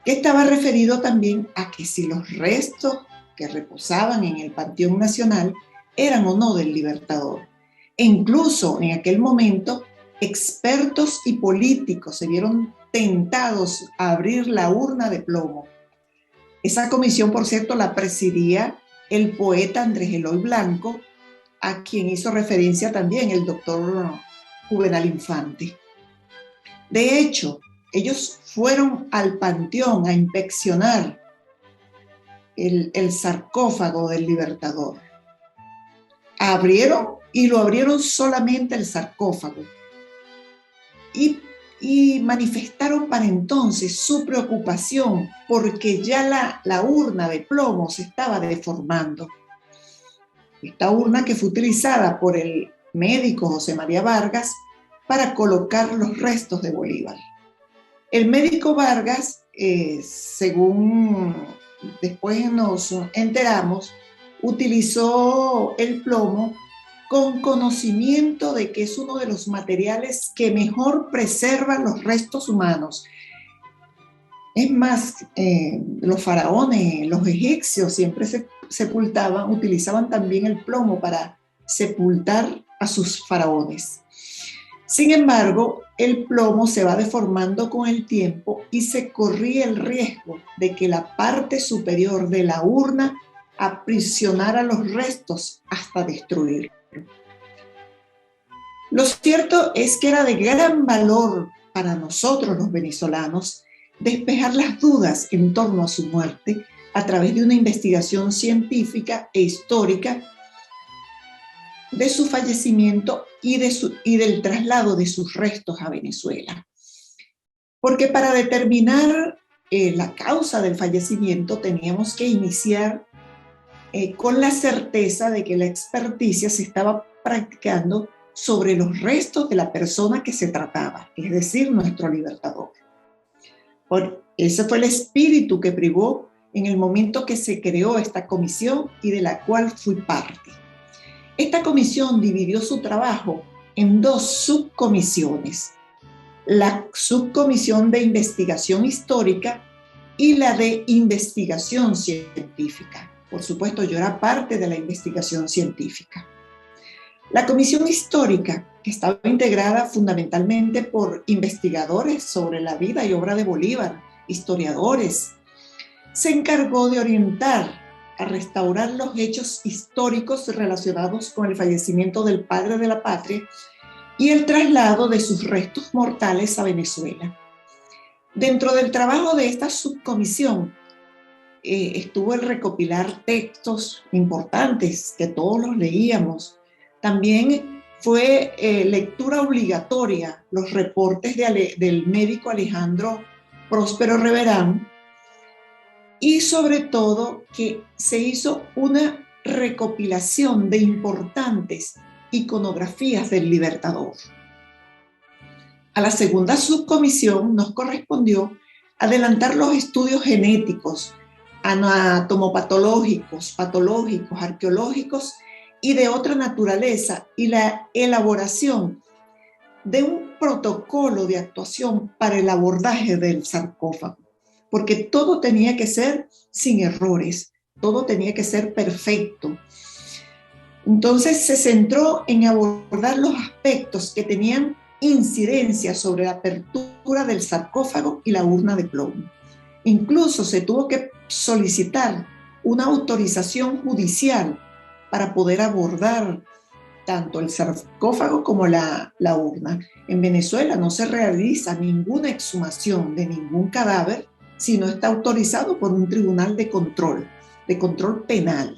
que estaba referido también a que si los restos que reposaban en el Panteón Nacional eran o no del libertador. E incluso en aquel momento, expertos y políticos se vieron tentados a abrir la urna de plomo. Esa comisión, por cierto, la presidía el poeta Andrés Eloy Blanco, a quien hizo referencia también el doctor Juvenal Infante. De hecho, ellos fueron al panteón a inspeccionar el sarcófago del libertador. Abrieron y lo abrieron solamente el sarcófago. Y manifestaron para entonces su preocupación porque ya la urna de plomo se estaba deformando. Esta urna que fue utilizada por el médico José María Vargas para colocar los restos de Bolívar. El médico Vargas, según después nos enteramos, utilizó el plomo con conocimiento de que es uno de los materiales que mejor preservan los restos humanos. Es más, los faraones, los egipcios siempre utilizaban también el plomo para sepultar a sus faraones. Sin embargo, el plomo se va deformando con el tiempo y se corría el riesgo de que la parte superior de la urna aprisionara los restos hasta destruirlos. Lo cierto es que era de gran valor para nosotros los venezolanos despejar las dudas en torno a su muerte a través de una investigación científica e histórica de su fallecimiento y del traslado de sus restos a Venezuela. Porque para determinar la causa del fallecimiento teníamos que iniciar con la certeza de que la experticia se estaba practicando sobre los restos de la persona que se trataba, es decir, nuestro libertador. Ese fue el espíritu que privó en el momento que se creó esta comisión y de la cual fui parte. Esta comisión dividió su trabajo en dos subcomisiones: la subcomisión de investigación histórica y la de investigación científica. Por supuesto, yo era parte de la investigación científica. La comisión histórica, que estaba integrada fundamentalmente por investigadores sobre la vida y obra de Bolívar, historiadores, se encargó de orientar a restaurar los hechos históricos relacionados con el fallecimiento del padre de la patria y el traslado de sus restos mortales a Venezuela. Dentro del trabajo de esta subcomisión estuvo el recopilar textos importantes que todos los leíamos. También fue lectura obligatoria los reportes del médico Alejandro Próspero Reverán, y sobre todo que se hizo una recopilación de importantes iconografías del Libertador. A la segunda subcomisión nos correspondió adelantar los estudios genéticos, anatomopatológicos, patológicos, arqueológicos y de otra naturaleza, y la elaboración de un protocolo de actuación para el abordaje del sarcófago, porque todo tenía que ser sin errores, todo tenía que ser perfecto. Entonces se centró en abordar los aspectos que tenían incidencia sobre la apertura del sarcófago y la urna de plomo. Incluso se tuvo que solicitar una autorización judicial para poder abordar tanto el sarcófago como la urna. En Venezuela no se realiza ninguna exhumación de ningún cadáver si no está autorizado por un tribunal de control penal.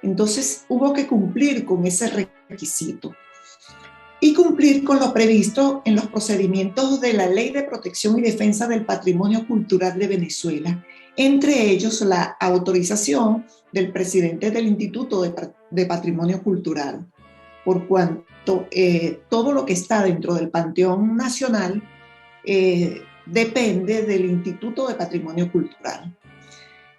Entonces hubo que cumplir con ese requisito y cumplir con lo previsto en los procedimientos de la Ley de Protección y Defensa del Patrimonio Cultural de Venezuela, entre ellos la autorización del presidente del Instituto de Patrimonio Cultural, por cuanto todo lo que está dentro del Panteón Nacional depende del Instituto de Patrimonio Cultural.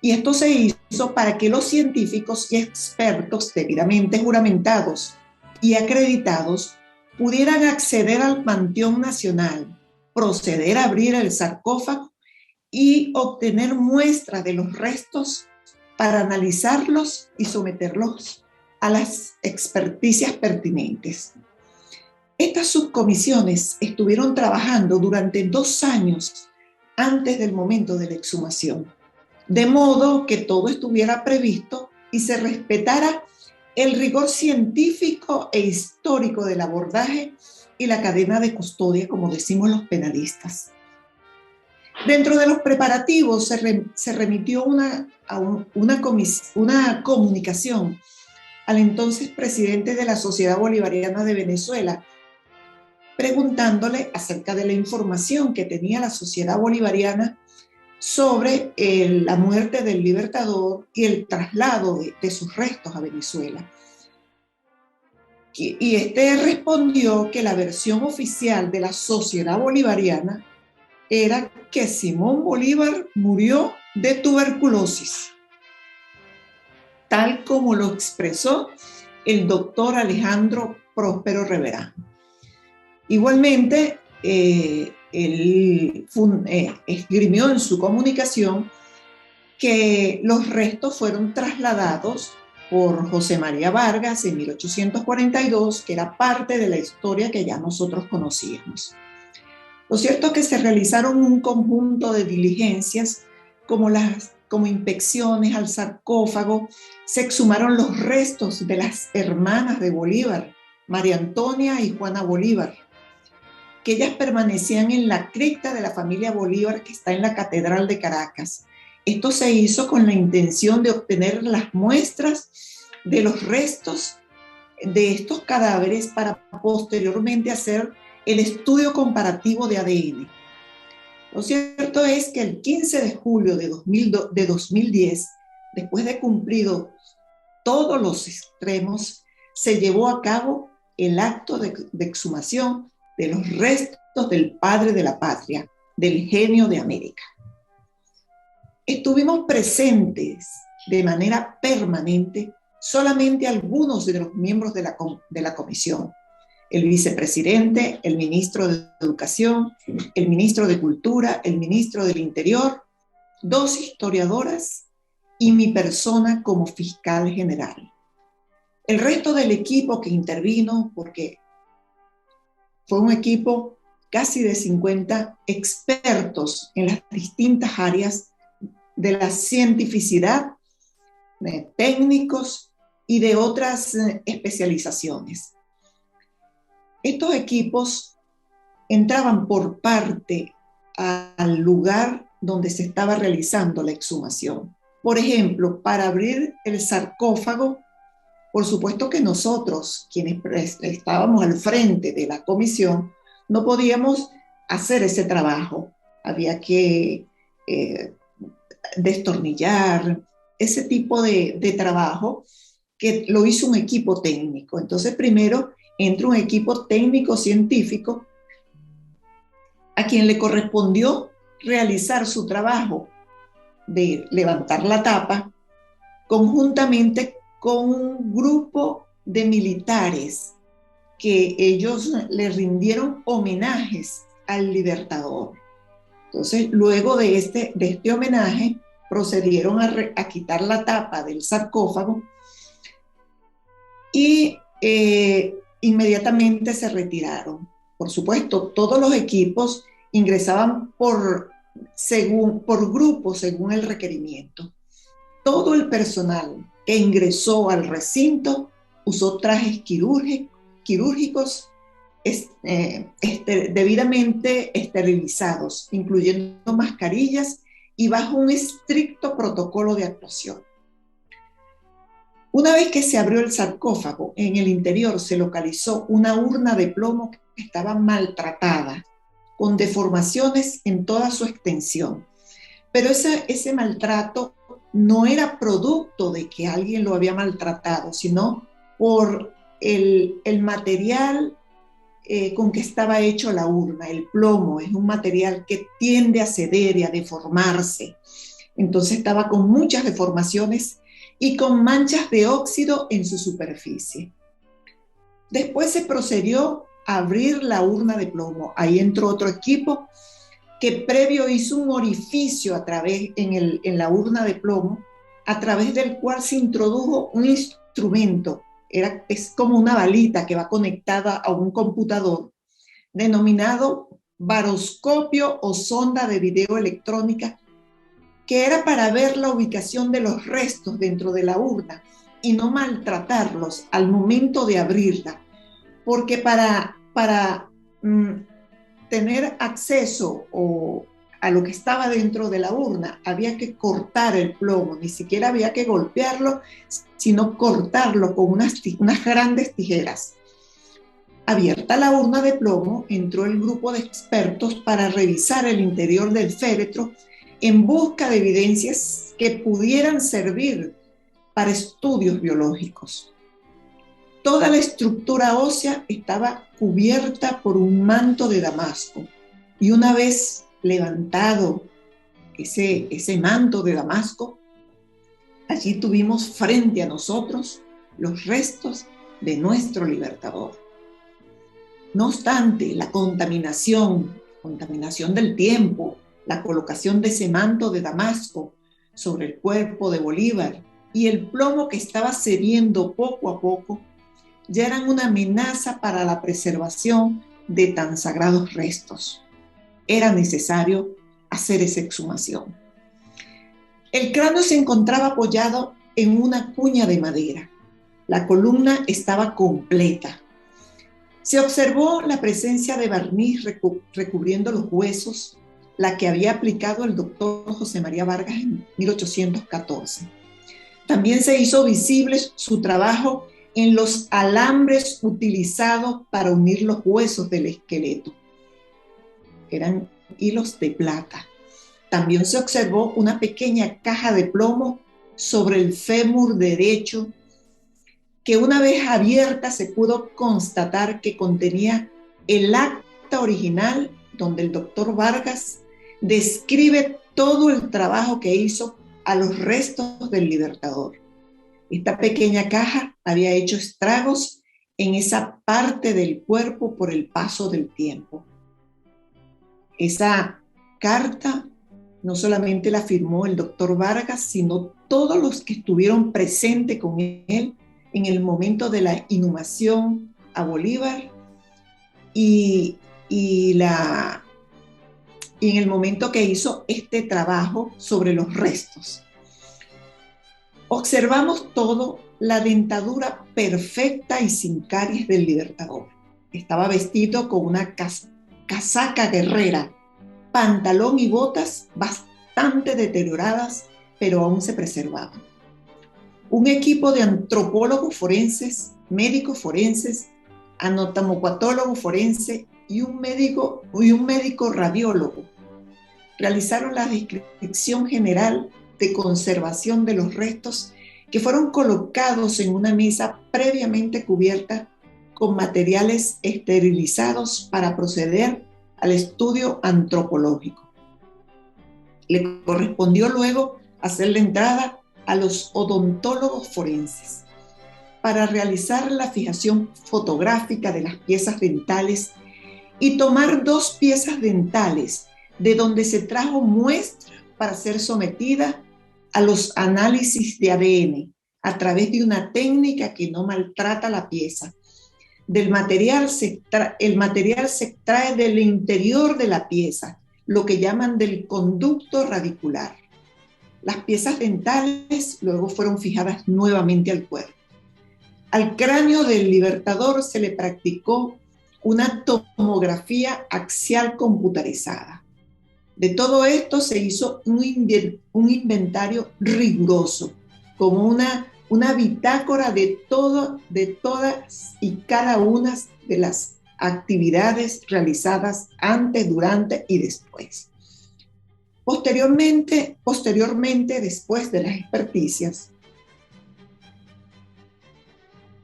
Y esto se hizo para que los científicos y expertos debidamente juramentados y acreditados pudieran acceder al Panteón Nacional, proceder a abrir el sarcófago y obtener muestras de los restos para analizarlos y someterlos a las experticias pertinentes. Estas subcomisiones estuvieron trabajando durante 2 años antes del momento de la exhumación, de modo que todo estuviera previsto y se respetara el rigor científico e histórico del abordaje y la cadena de custodia, como decimos los penalistas. Dentro de los preparativos se remitió una comunicación al entonces presidente de la Sociedad Bolivariana de Venezuela, preguntándole acerca de la información que tenía la Sociedad Bolivariana sobre la muerte del Libertador y el traslado de sus restos a Venezuela. Y este respondió que la versión oficial de la Sociedad Bolivariana era que Simón Bolívar murió de tuberculosis, tal como lo expresó el doctor Alejandro Próspero Reverán. Igualmente, él esgrimió en su comunicación que los restos fueron trasladados por José María Vargas en 1842, que era parte de la historia que ya nosotros conocíamos. Lo cierto es que se realizaron un conjunto de diligencias como inspecciones al sarcófago, se exhumaron los restos de las hermanas de Bolívar, María Antonia y Juana Bolívar, que ellas permanecían en la cripta de la familia Bolívar que está en la Catedral de Caracas. Esto se hizo con la intención de obtener las muestras de los restos de estos cadáveres para posteriormente hacer el estudio comparativo de ADN. Lo cierto es que el 15 de julio de 2010, después de cumplido todos los extremos, se llevó a cabo el acto de exhumación de los restos del padre de la patria, del genio de América. Estuvimos presentes de manera permanente solamente algunos de los miembros de la comisión: el vicepresidente, el ministro de Educación, el ministro de Cultura, el ministro del Interior, 2 historiadoras y mi persona como fiscal general. El resto del equipo que intervino, porque fue un equipo casi de 50 expertos en las distintas áreas de la cientificidad, de técnicos y de otras especializaciones. Estos equipos entraban por parte al lugar donde se estaba realizando la exhumación. Por ejemplo, para abrir el sarcófago, por supuesto que nosotros, quienes estábamos al frente de la comisión, no podíamos hacer ese trabajo. Había que destornillar, ese tipo de trabajo que lo hizo un equipo técnico. Entonces, primero entra un equipo técnico-científico a quien le correspondió realizar su trabajo de levantar la tapa conjuntamente con un grupo de militares que ellos le rindieron homenajes al Libertador. Entonces, luego de este homenaje, procedieron a quitar la tapa del sarcófago y inmediatamente se retiraron. Por supuesto, todos los equipos ingresaban por grupos según el requerimiento. Todo el personal que ingresó al recinto usó trajes quirúrgicos debidamente esterilizados, incluyendo mascarillas y bajo un estricto protocolo de actuación. Una vez que se abrió el sarcófago, en el interior se localizó una urna de plomo que estaba maltratada, con deformaciones en toda su extensión. Pero ese maltrato no era producto de que alguien lo había maltratado, sino por el material con que estaba hecho la urna. El plomo es un material que tiende a ceder y a deformarse. Entonces estaba con muchas deformaciones y con manchas de óxido en su superficie. Después se procedió a abrir la urna de plomo. Ahí entró otro equipo que previo hizo un orificio en la urna de plomo, a través del cual se introdujo un instrumento. Es como una balita que va conectada a un computador, denominado baroscopio o sonda de video electrónica, que era para ver la ubicación de los restos dentro de la urna y no maltratarlos al momento de abrirla, porque para tener acceso a lo que estaba dentro de la urna había que cortar el plomo, ni siquiera había que golpearlo, sino cortarlo con unas grandes tijeras. Abierta la urna de plomo, entró el grupo de expertos para revisar el interior del féretro en busca de evidencias que pudieran servir para estudios biológicos. Toda la estructura ósea estaba cubierta por un manto de damasco, y una vez levantado ese manto de damasco, allí tuvimos frente a nosotros los restos de nuestro Libertador. No obstante, la contaminación del tiempo, la colocación de ese manto de damasco sobre el cuerpo de Bolívar y el plomo que estaba cediendo poco a poco ya eran una amenaza para la preservación de tan sagrados restos. Era necesario hacer esa exhumación. El cráneo se encontraba apoyado en una cuña de madera. La columna estaba completa. Se observó la presencia de barniz recubriendo los huesos, la que había aplicado el doctor José María Vargas en 1814. También se hizo visible su trabajo en los alambres utilizados para unir los huesos del esqueleto. Eran hilos de plata. También se observó una pequeña caja de plomo sobre el fémur derecho, que una vez abierta se pudo constatar que contenía el acta original donde el doctor Vargas describe todo el trabajo que hizo a los restos del Libertador. Esta pequeña caja había hecho estragos en esa parte del cuerpo por el paso del tiempo. Esa carta no solamente la firmó el doctor Vargas, sino todos los que estuvieron presentes con él en el momento de la inhumación a Bolívar y en el momento que hizo este trabajo sobre los restos. Observamos todo, la dentadura perfecta y sin caries del Libertador. Estaba vestido con una casaca guerrera, pantalón y botas bastante deterioradas, pero aún se preservaban. Un equipo de antropólogos forenses, médicos forenses, anatomopatólogos forenses y un médico radiólogo realizaron la descripción general de conservación de los restos que fueron colocados en una mesa previamente cubierta con materiales esterilizados para proceder al estudio antropológico. Le correspondió luego hacer la entrada a los odontólogos forenses para realizar la fijación fotográfica de las piezas dentales y tomar 2 piezas dentales de donde se trajo muestra para ser sometida a los análisis de ADN a través de una técnica que no maltrata la pieza. El material se extrae del interior de la pieza, lo que llaman del conducto radicular. Las piezas dentales luego fueron fijadas nuevamente al cuerpo. Al cráneo del Libertador se le practicó una tomografía axial computarizada. De todo esto se hizo un inventario riguroso, como una bitácora de todas y cada una de las actividades realizadas antes, durante y después. Posteriormente, después de las experticias,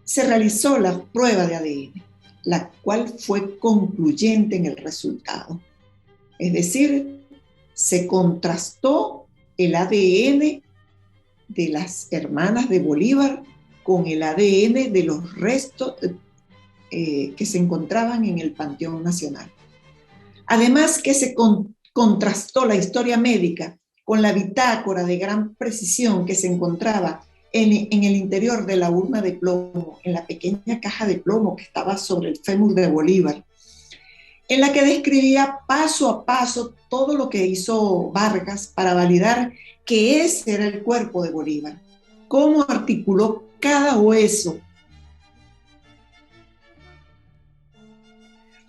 se realizó la prueba de ADN, la cual fue concluyente en el resultado. Es decir, se contrastó el ADN de las hermanas de Bolívar con el ADN de los restos que se encontraban en el Panteón Nacional. Además que se contrastó la historia médica con la bitácora de gran precisión que se encontraba en el interior de la urna de plomo, en la pequeña caja de plomo que estaba sobre el fémur de Bolívar, en la que describía paso a paso todo lo que hizo Vargas para validar que ese era el cuerpo de Bolívar, cómo articuló cada hueso.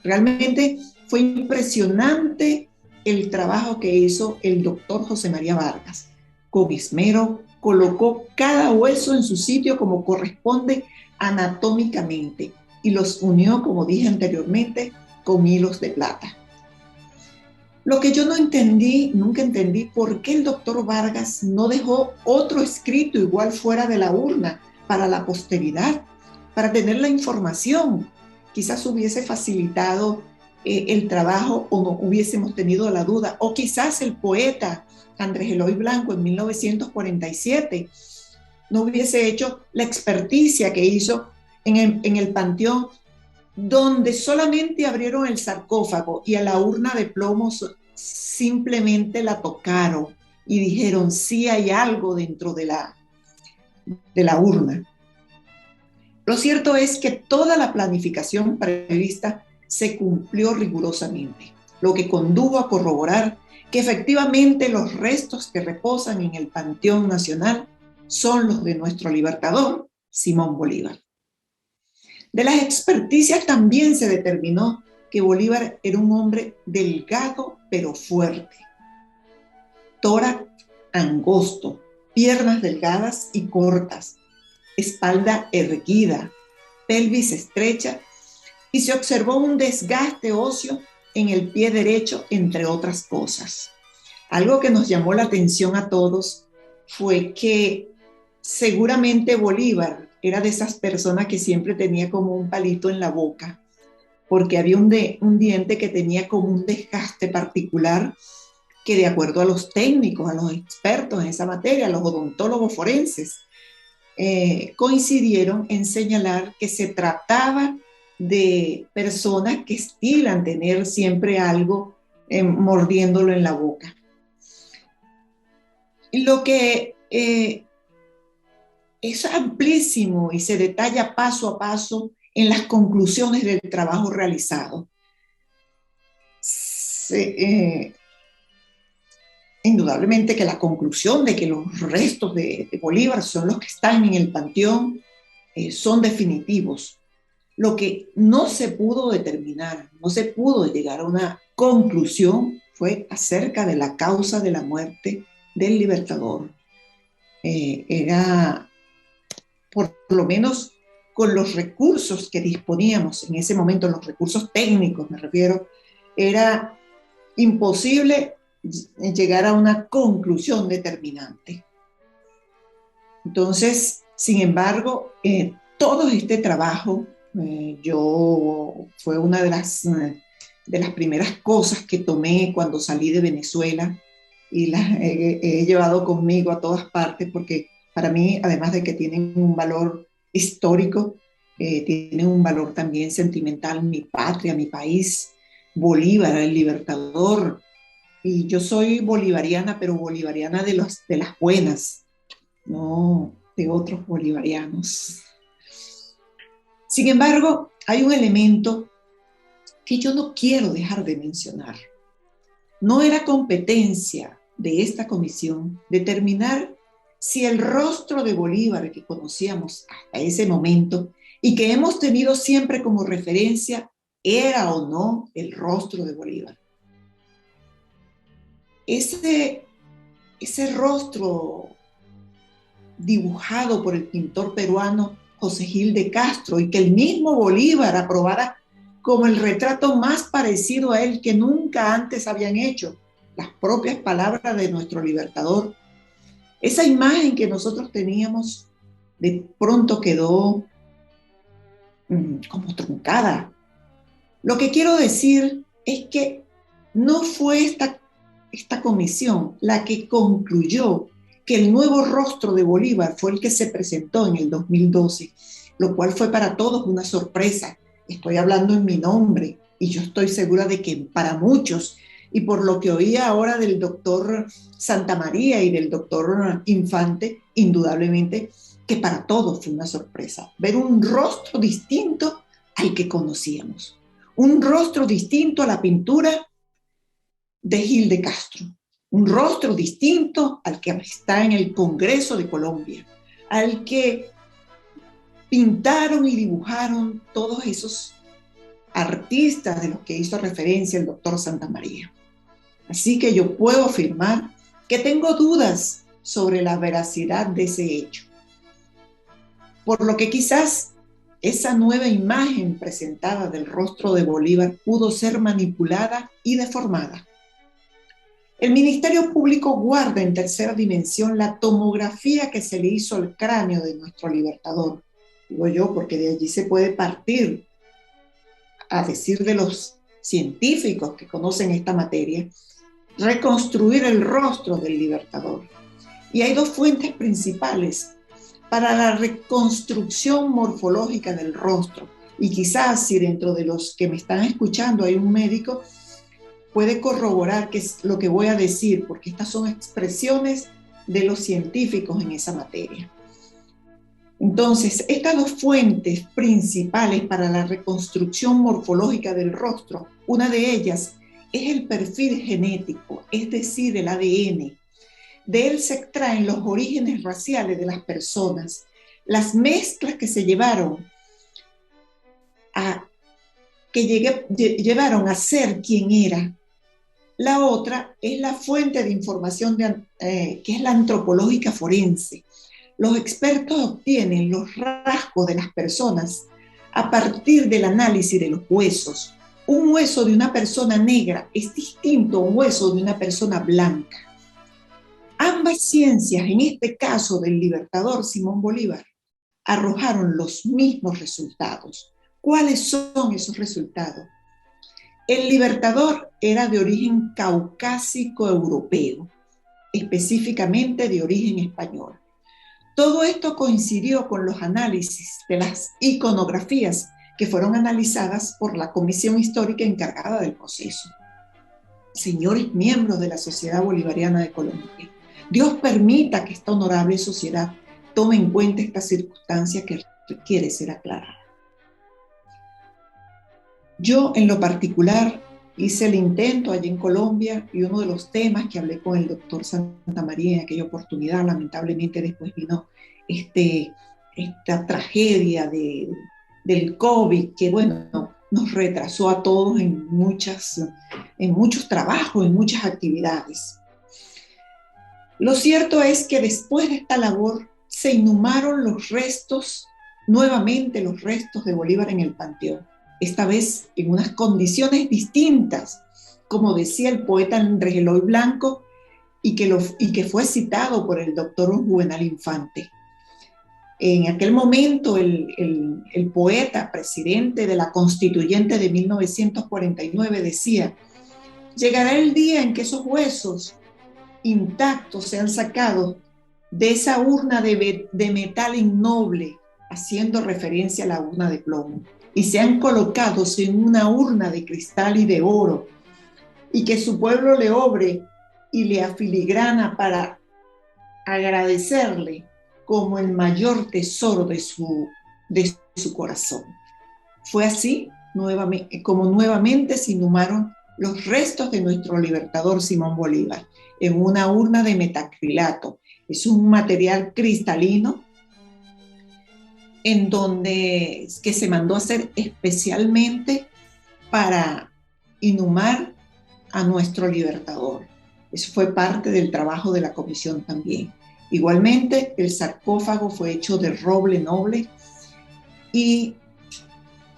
Realmente fue impresionante el trabajo que hizo el doctor José María Vargas. Con esmero colocó cada hueso en su sitio como corresponde anatómicamente y los unió, como dije anteriormente, con hilos de plata. Lo que yo nunca entendí, por qué el doctor Vargas no dejó otro escrito igual fuera de la urna para la posteridad, para tener la información. Quizás hubiese facilitado el trabajo o no hubiésemos tenido la duda, o quizás el poeta Andrés Eloy Blanco en 1947 no hubiese hecho la experticia que hizo en el Panteón, donde solamente abrieron el sarcófago y a la urna de plomo simplemente la tocaron y dijeron, sí hay algo dentro de de la urna. Lo cierto es que toda la planificación prevista se cumplió rigurosamente, lo que condujo a corroborar que efectivamente los restos que reposan en el Panteón Nacional son los de nuestro libertador, Simón Bolívar. De las experticias también se determinó que Bolívar era un hombre delgado pero fuerte, tórax angosto, piernas delgadas y cortas, espalda erguida, pelvis estrecha, y se observó un desgaste óseo en el pie derecho, entre otras cosas. Algo que nos llamó la atención a todos fue que seguramente Bolívar era de esas personas que siempre tenía como un palito en la boca, porque había un diente que tenía como un desgaste particular que, de acuerdo a los técnicos, a los expertos en esa materia, a los odontólogos forenses, coincidieron en señalar que se trataba de personas que estilan tener siempre algo mordiéndolo en la boca. Lo que es amplísimo y se detalla paso a paso en las conclusiones del trabajo realizado. Indudablemente que la conclusión de que los restos de Bolívar son los que están en el panteón son definitivos. Lo que no se pudo determinar, no se pudo llegar a una conclusión, fue acerca de la causa de la muerte del libertador. Era, por lo menos con los recursos que disponíamos en ese momento, los recursos técnicos me refiero, era imposible llegar a una conclusión determinante. Entonces, sin embargo, todo este trabajo, fue una de las primeras cosas que tomé cuando salí de Venezuela y las he llevado conmigo a todas partes, porque para mí, además de que tienen un valor histórico, tienen un valor también sentimental. Mi patria, mi país, Bolívar, el libertador. Y yo soy bolivariana, pero bolivariana de las buenas, no de otros bolivarianos. Sin embargo, hay un elemento que yo no quiero dejar de mencionar. No era competencia de esta comisión determinar si el rostro de Bolívar que conocíamos hasta ese momento y que hemos tenido siempre como referencia era o no el rostro de Bolívar. Ese rostro dibujado por el pintor peruano José Gil de Castro y que el mismo Bolívar aprobara como el retrato más parecido a él que nunca antes habían hecho, las propias palabras de nuestro libertador. Esa imagen que nosotros teníamos de pronto quedó como truncada. Lo que quiero decir es que no fue esta comisión la que concluyó que el nuevo rostro de Bolívar fue el que se presentó en el 2012, lo cual fue para todos una sorpresa. Estoy hablando en mi nombre y yo estoy segura de que para muchos, y por lo que oí ahora del doctor Santamaría y del doctor Infante, indudablemente que para todos fue una sorpresa ver un rostro distinto al que conocíamos, un rostro distinto a la pintura de Gil de Castro, un rostro distinto al que está en el Congreso de Colombia, al que pintaron y dibujaron todos esos artistas de los que hizo referencia el doctor Santamaría. Así que yo puedo afirmar que tengo dudas sobre la veracidad de ese hecho, por lo que quizás esa nueva imagen presentada del rostro de Bolívar pudo ser manipulada y deformada. El Ministerio Público guarda en tercera dimensión la tomografía que se le hizo al cráneo de nuestro libertador. Digo yo, porque de allí se puede partir, a decir de los científicos que conocen esta materia, reconstruir el rostro del libertador. Y hay dos fuentes principales para la reconstrucción morfológica del rostro. Y quizás si dentro de los que me están escuchando hay un médico, puede corroborar qué es lo que voy a decir, porque estas son expresiones de los científicos en esa materia. Entonces, estas dos fuentes principales para la reconstrucción morfológica del rostro, una de ellas es el perfil genético, es decir, el ADN. De él se extraen los orígenes raciales de las personas, las mezclas que se llevaron a ser quien era. La otra es la fuente de información que es la antropológica forense. Los expertos obtienen los rasgos de las personas a partir del análisis de los huesos. Un hueso de una persona negra es distinto a un hueso de una persona blanca. Ambas ciencias, en este caso del libertador Simón Bolívar, arrojaron los mismos resultados. ¿Cuáles son esos resultados? El libertador era de origen caucásico europeo, específicamente de origen español. Todo esto coincidió con los análisis de las iconografías que fueron analizadas por la Comisión Histórica encargada del proceso. Señores miembros de la Sociedad Bolivariana de Colombia, Dios permita que esta honorable sociedad tome en cuenta esta circunstancia que requiere ser aclarada. Yo, en lo particular, hice el intento allí en Colombia y uno de los temas que hablé con el doctor Santamaría en aquella oportunidad, lamentablemente después vino esta tragedia del COVID, que bueno, nos retrasó a todos en muchos trabajos, en muchas actividades. Lo cierto es que después de esta labor se inhumaron nuevamente los restos de Bolívar en el Panteón, esta vez en unas condiciones distintas, como decía el poeta Andrés Eloy Blanco, y que fue citado por el doctor Juvenal Infante. En aquel momento, el poeta, presidente de la Constituyente de 1949, decía: llegará el día en que esos huesos intactos sean sacados de esa urna de metal innoble, haciendo referencia a la urna de plomo, y sean colocados en una urna de cristal y de oro, y que su pueblo le obre y le afiligrana para agradecerle como el mayor tesoro de su corazón. Fue así como nuevamente se inhumaron los restos de nuestro libertador Simón Bolívar en una urna de metacrilato. Es un material cristalino que se mandó a hacer especialmente para inhumar a nuestro libertador. Eso fue parte del trabajo de la comisión también. Igualmente, el sarcófago fue hecho de roble noble y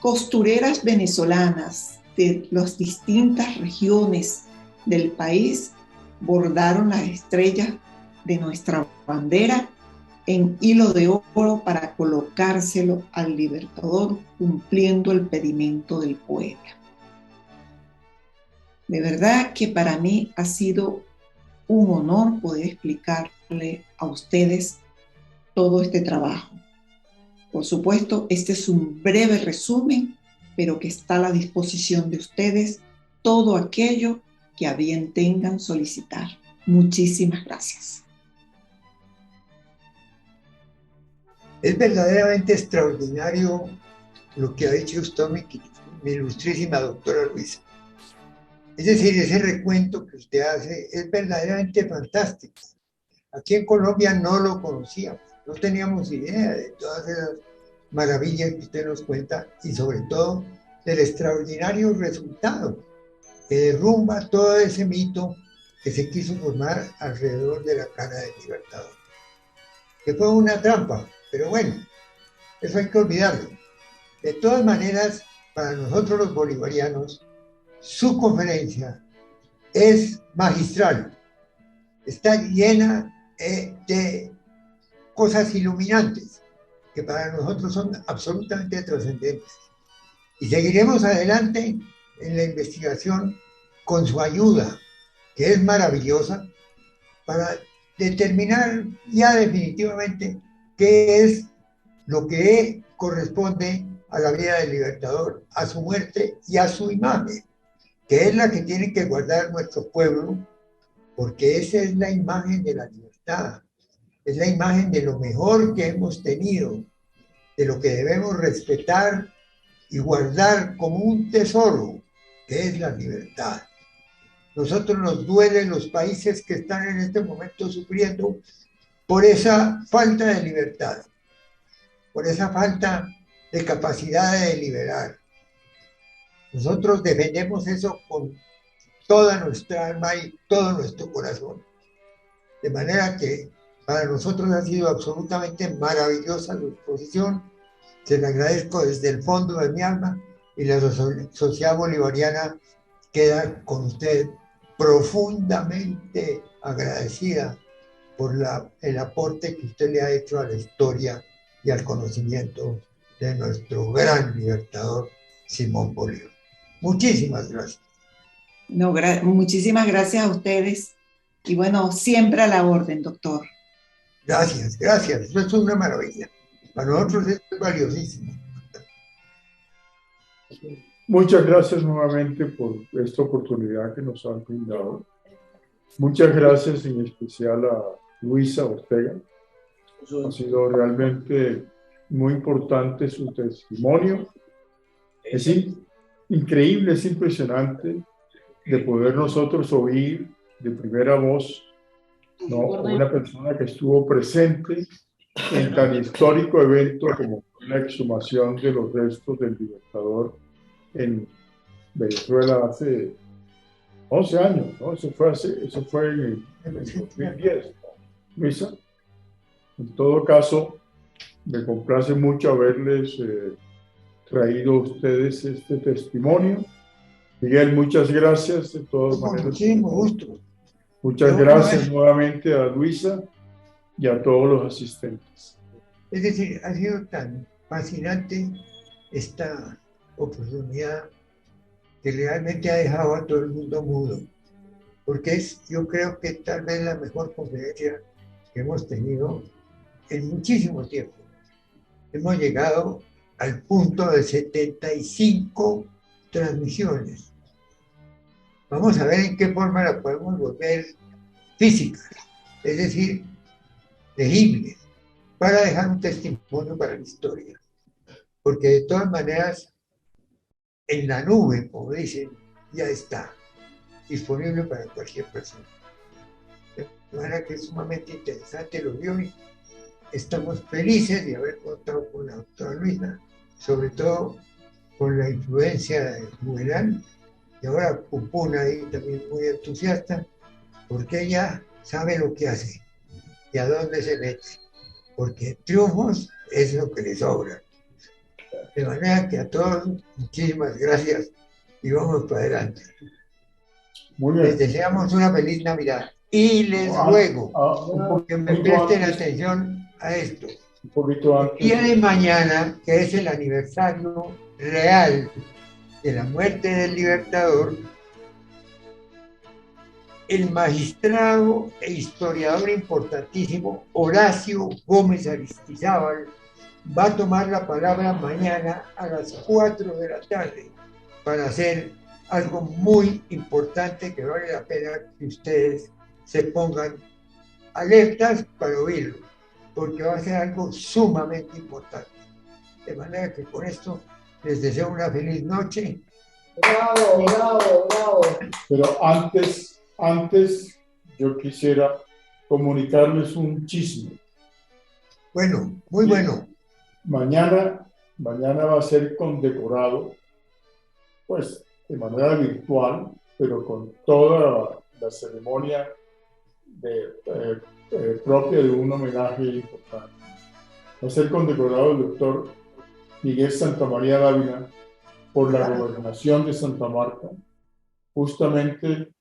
costureras venezolanas de las distintas regiones del país bordaron las estrellas de nuestra bandera en hilo de oro para colocárselo al libertador, cumpliendo el pedimento del poeta. De verdad que para mí ha sido un honor poder explicarle a ustedes todo este trabajo. Por supuesto, este es un breve resumen, pero que está a la disposición de ustedes todo aquello que a bien tengan solicitar. Muchísimas gracias. Es verdaderamente extraordinario lo que ha dicho usted, mi ilustrísima doctora Luisa. Es decir, ese recuento que usted hace es verdaderamente fantástico. Aquí en Colombia no lo conocíamos, no teníamos idea de todas esas maravillas que usted nos cuenta y sobre todo del extraordinario resultado que derrumba todo ese mito que se quiso formar alrededor de la cara del libertador. Que fue una trampa, pero bueno, eso hay que olvidarlo. De todas maneras, para nosotros los bolivarianos, su conferencia es magistral, está llena de cosas iluminantes que para nosotros son absolutamente trascendentes. Y seguiremos adelante en la investigación con su ayuda, que es maravillosa, para determinar ya definitivamente qué es lo que corresponde a la vida del libertador, a su muerte y a su imagen, que es la que tiene que guardar nuestro pueblo, porque esa es la imagen de la libertad, es la imagen de lo mejor que hemos tenido de lo que debemos respetar y guardar como un tesoro, que es la libertad. Nosotros nos duelen los países que están en este momento sufriendo por esa falta de libertad, por esa falta de capacidad de deliberar. Nosotros defendemos eso con toda nuestra alma y todo nuestro corazón. De manera que para nosotros ha sido absolutamente maravillosa su exposición. Se le agradezco desde el fondo de mi alma y la Sociedad Bolivariana queda con usted profundamente agradecida por el aporte que usted le ha hecho a la historia y al conocimiento de nuestro gran libertador Simón Bolívar. Muchísimas gracias. No, muchísimas gracias a ustedes. Y bueno, siempre a la orden, doctor. Gracias, gracias. Eso es una maravilla. Para nosotros es valiosísimo. Muchas gracias nuevamente por esta oportunidad que nos han brindado. Muchas gracias en especial a Luisa Ortega. Ha sido realmente muy importante su testimonio. Es increíble, es impresionante de poder nosotros oír de primera voz, ¿no?, una persona que estuvo presente en tan histórico evento como la exhumación de los restos del Libertador en Venezuela hace 11 años, ¿no? Eso fue en el 2010, ¿no, Luisa? En todo caso, me complace mucho haberles traído a ustedes este testimonio. Miguel, muchas gracias de todas maneras. Muchísimo gusto. Muchas gracias nuevamente a Luisa y a todos los asistentes. Es decir, ha sido tan fascinante esta oportunidad que realmente ha dejado a todo el mundo mudo, porque yo creo que tal vez la mejor conferencia que hemos tenido en muchísimo tiempo. Hemos llegado al punto de 75 transmisiones. Vamos a ver en qué forma la podemos volver física, es decir, legible, para dejar un testimonio para la historia. Porque de todas maneras, en la nube, como dicen, ya está disponible para cualquier persona. De manera que es sumamente interesante lo de hoy. Estamos felices de haber contado con la doctora Luisa, sobre todo con la influencia de Juvenal, y ahora Pupuna ahí también muy entusiasta, porque ella sabe lo que hace y a dónde se mete, porque triunfos es lo que le sobra. De manera que a todos, muchísimas gracias y vamos para adelante. Muy bien. Les deseamos una feliz Navidad y les ruego que me presten atención a esto. Un poquito antes. El día de mañana, que es el aniversario real de la muerte del Libertador, el magistrado e historiador importantísimo Horacio Gómez Aristizábal va a tomar la palabra mañana a las 4 de la tarde para hacer algo muy importante que vale la pena que ustedes se pongan alertas para oírlo, porque va a ser algo sumamente importante. De manera que con esto les deseo una feliz noche. Bravo, bravo, bravo. Pero antes yo quisiera comunicarles un chisme. Bueno, muy bueno. Mañana va a ser condecorado, pues de manera virtual, pero con toda la ceremonia propia de un homenaje importante. Va a ser condecorado el doctor Miguel Santamaría Dávila por la gobernación de Santa Marta, justamente,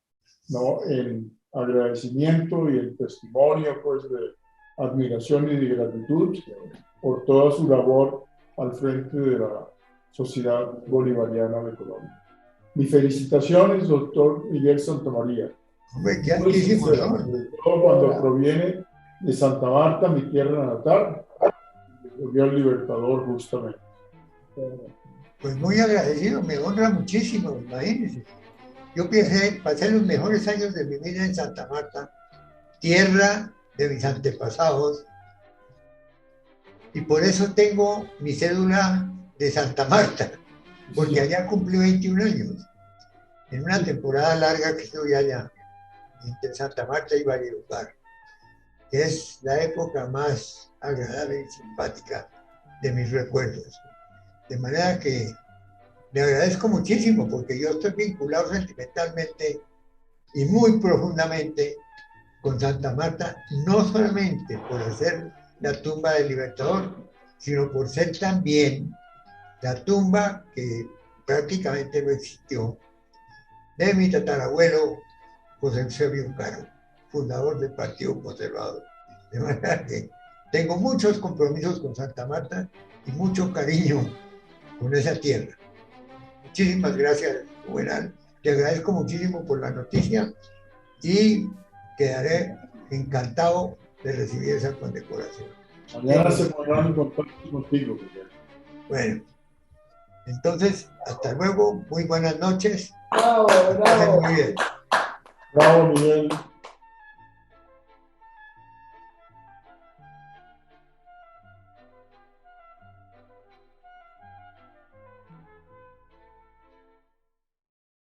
¿no?, en agradecimiento y en testimonio, pues, de admiración y de gratitud por toda su labor al frente de la Sociedad Bolivariana de Colombia. Mis felicitaciones, doctor Miguel Santamaría. Hombre, qué altísimo, ¿no? Sobre todo cuando proviene de Santa Marta, mi tierra natal, volvió al Libertador justamente. Pues muy agradecido, me honra muchísimo, imagínense. Yo pasé los mejores años de mi vida en Santa Marta, tierra de mis antepasados, y por eso tengo mi cédula de Santa Marta, porque allá cumplí 21 años, en una temporada larga que estuve allá, entre Santa Marta y Valledupar, que es la época más agradable y simpática de mis recuerdos. De manera que le agradezco muchísimo, porque yo estoy vinculado sentimentalmente y muy profundamente con Santa Marta, no solamente por ser la tumba del Libertador, sino por ser también la tumba que prácticamente no existió de mi tatarabuelo José Eusebio Caro, fundador del Partido Conservador. De manera que tengo muchos compromisos con Santa Marta y mucho cariño con esa tierra. Muchísimas gracias, Juvenal. Te agradezco muchísimo por la noticia y quedaré encantado de recibir esa condecoración. Mañana se pondrán en contacto contigo, Miguel. Bueno, entonces, hasta luego, muy buenas noches. Bravo, Que pasen bravo. muy bien. Bravo, Miguel.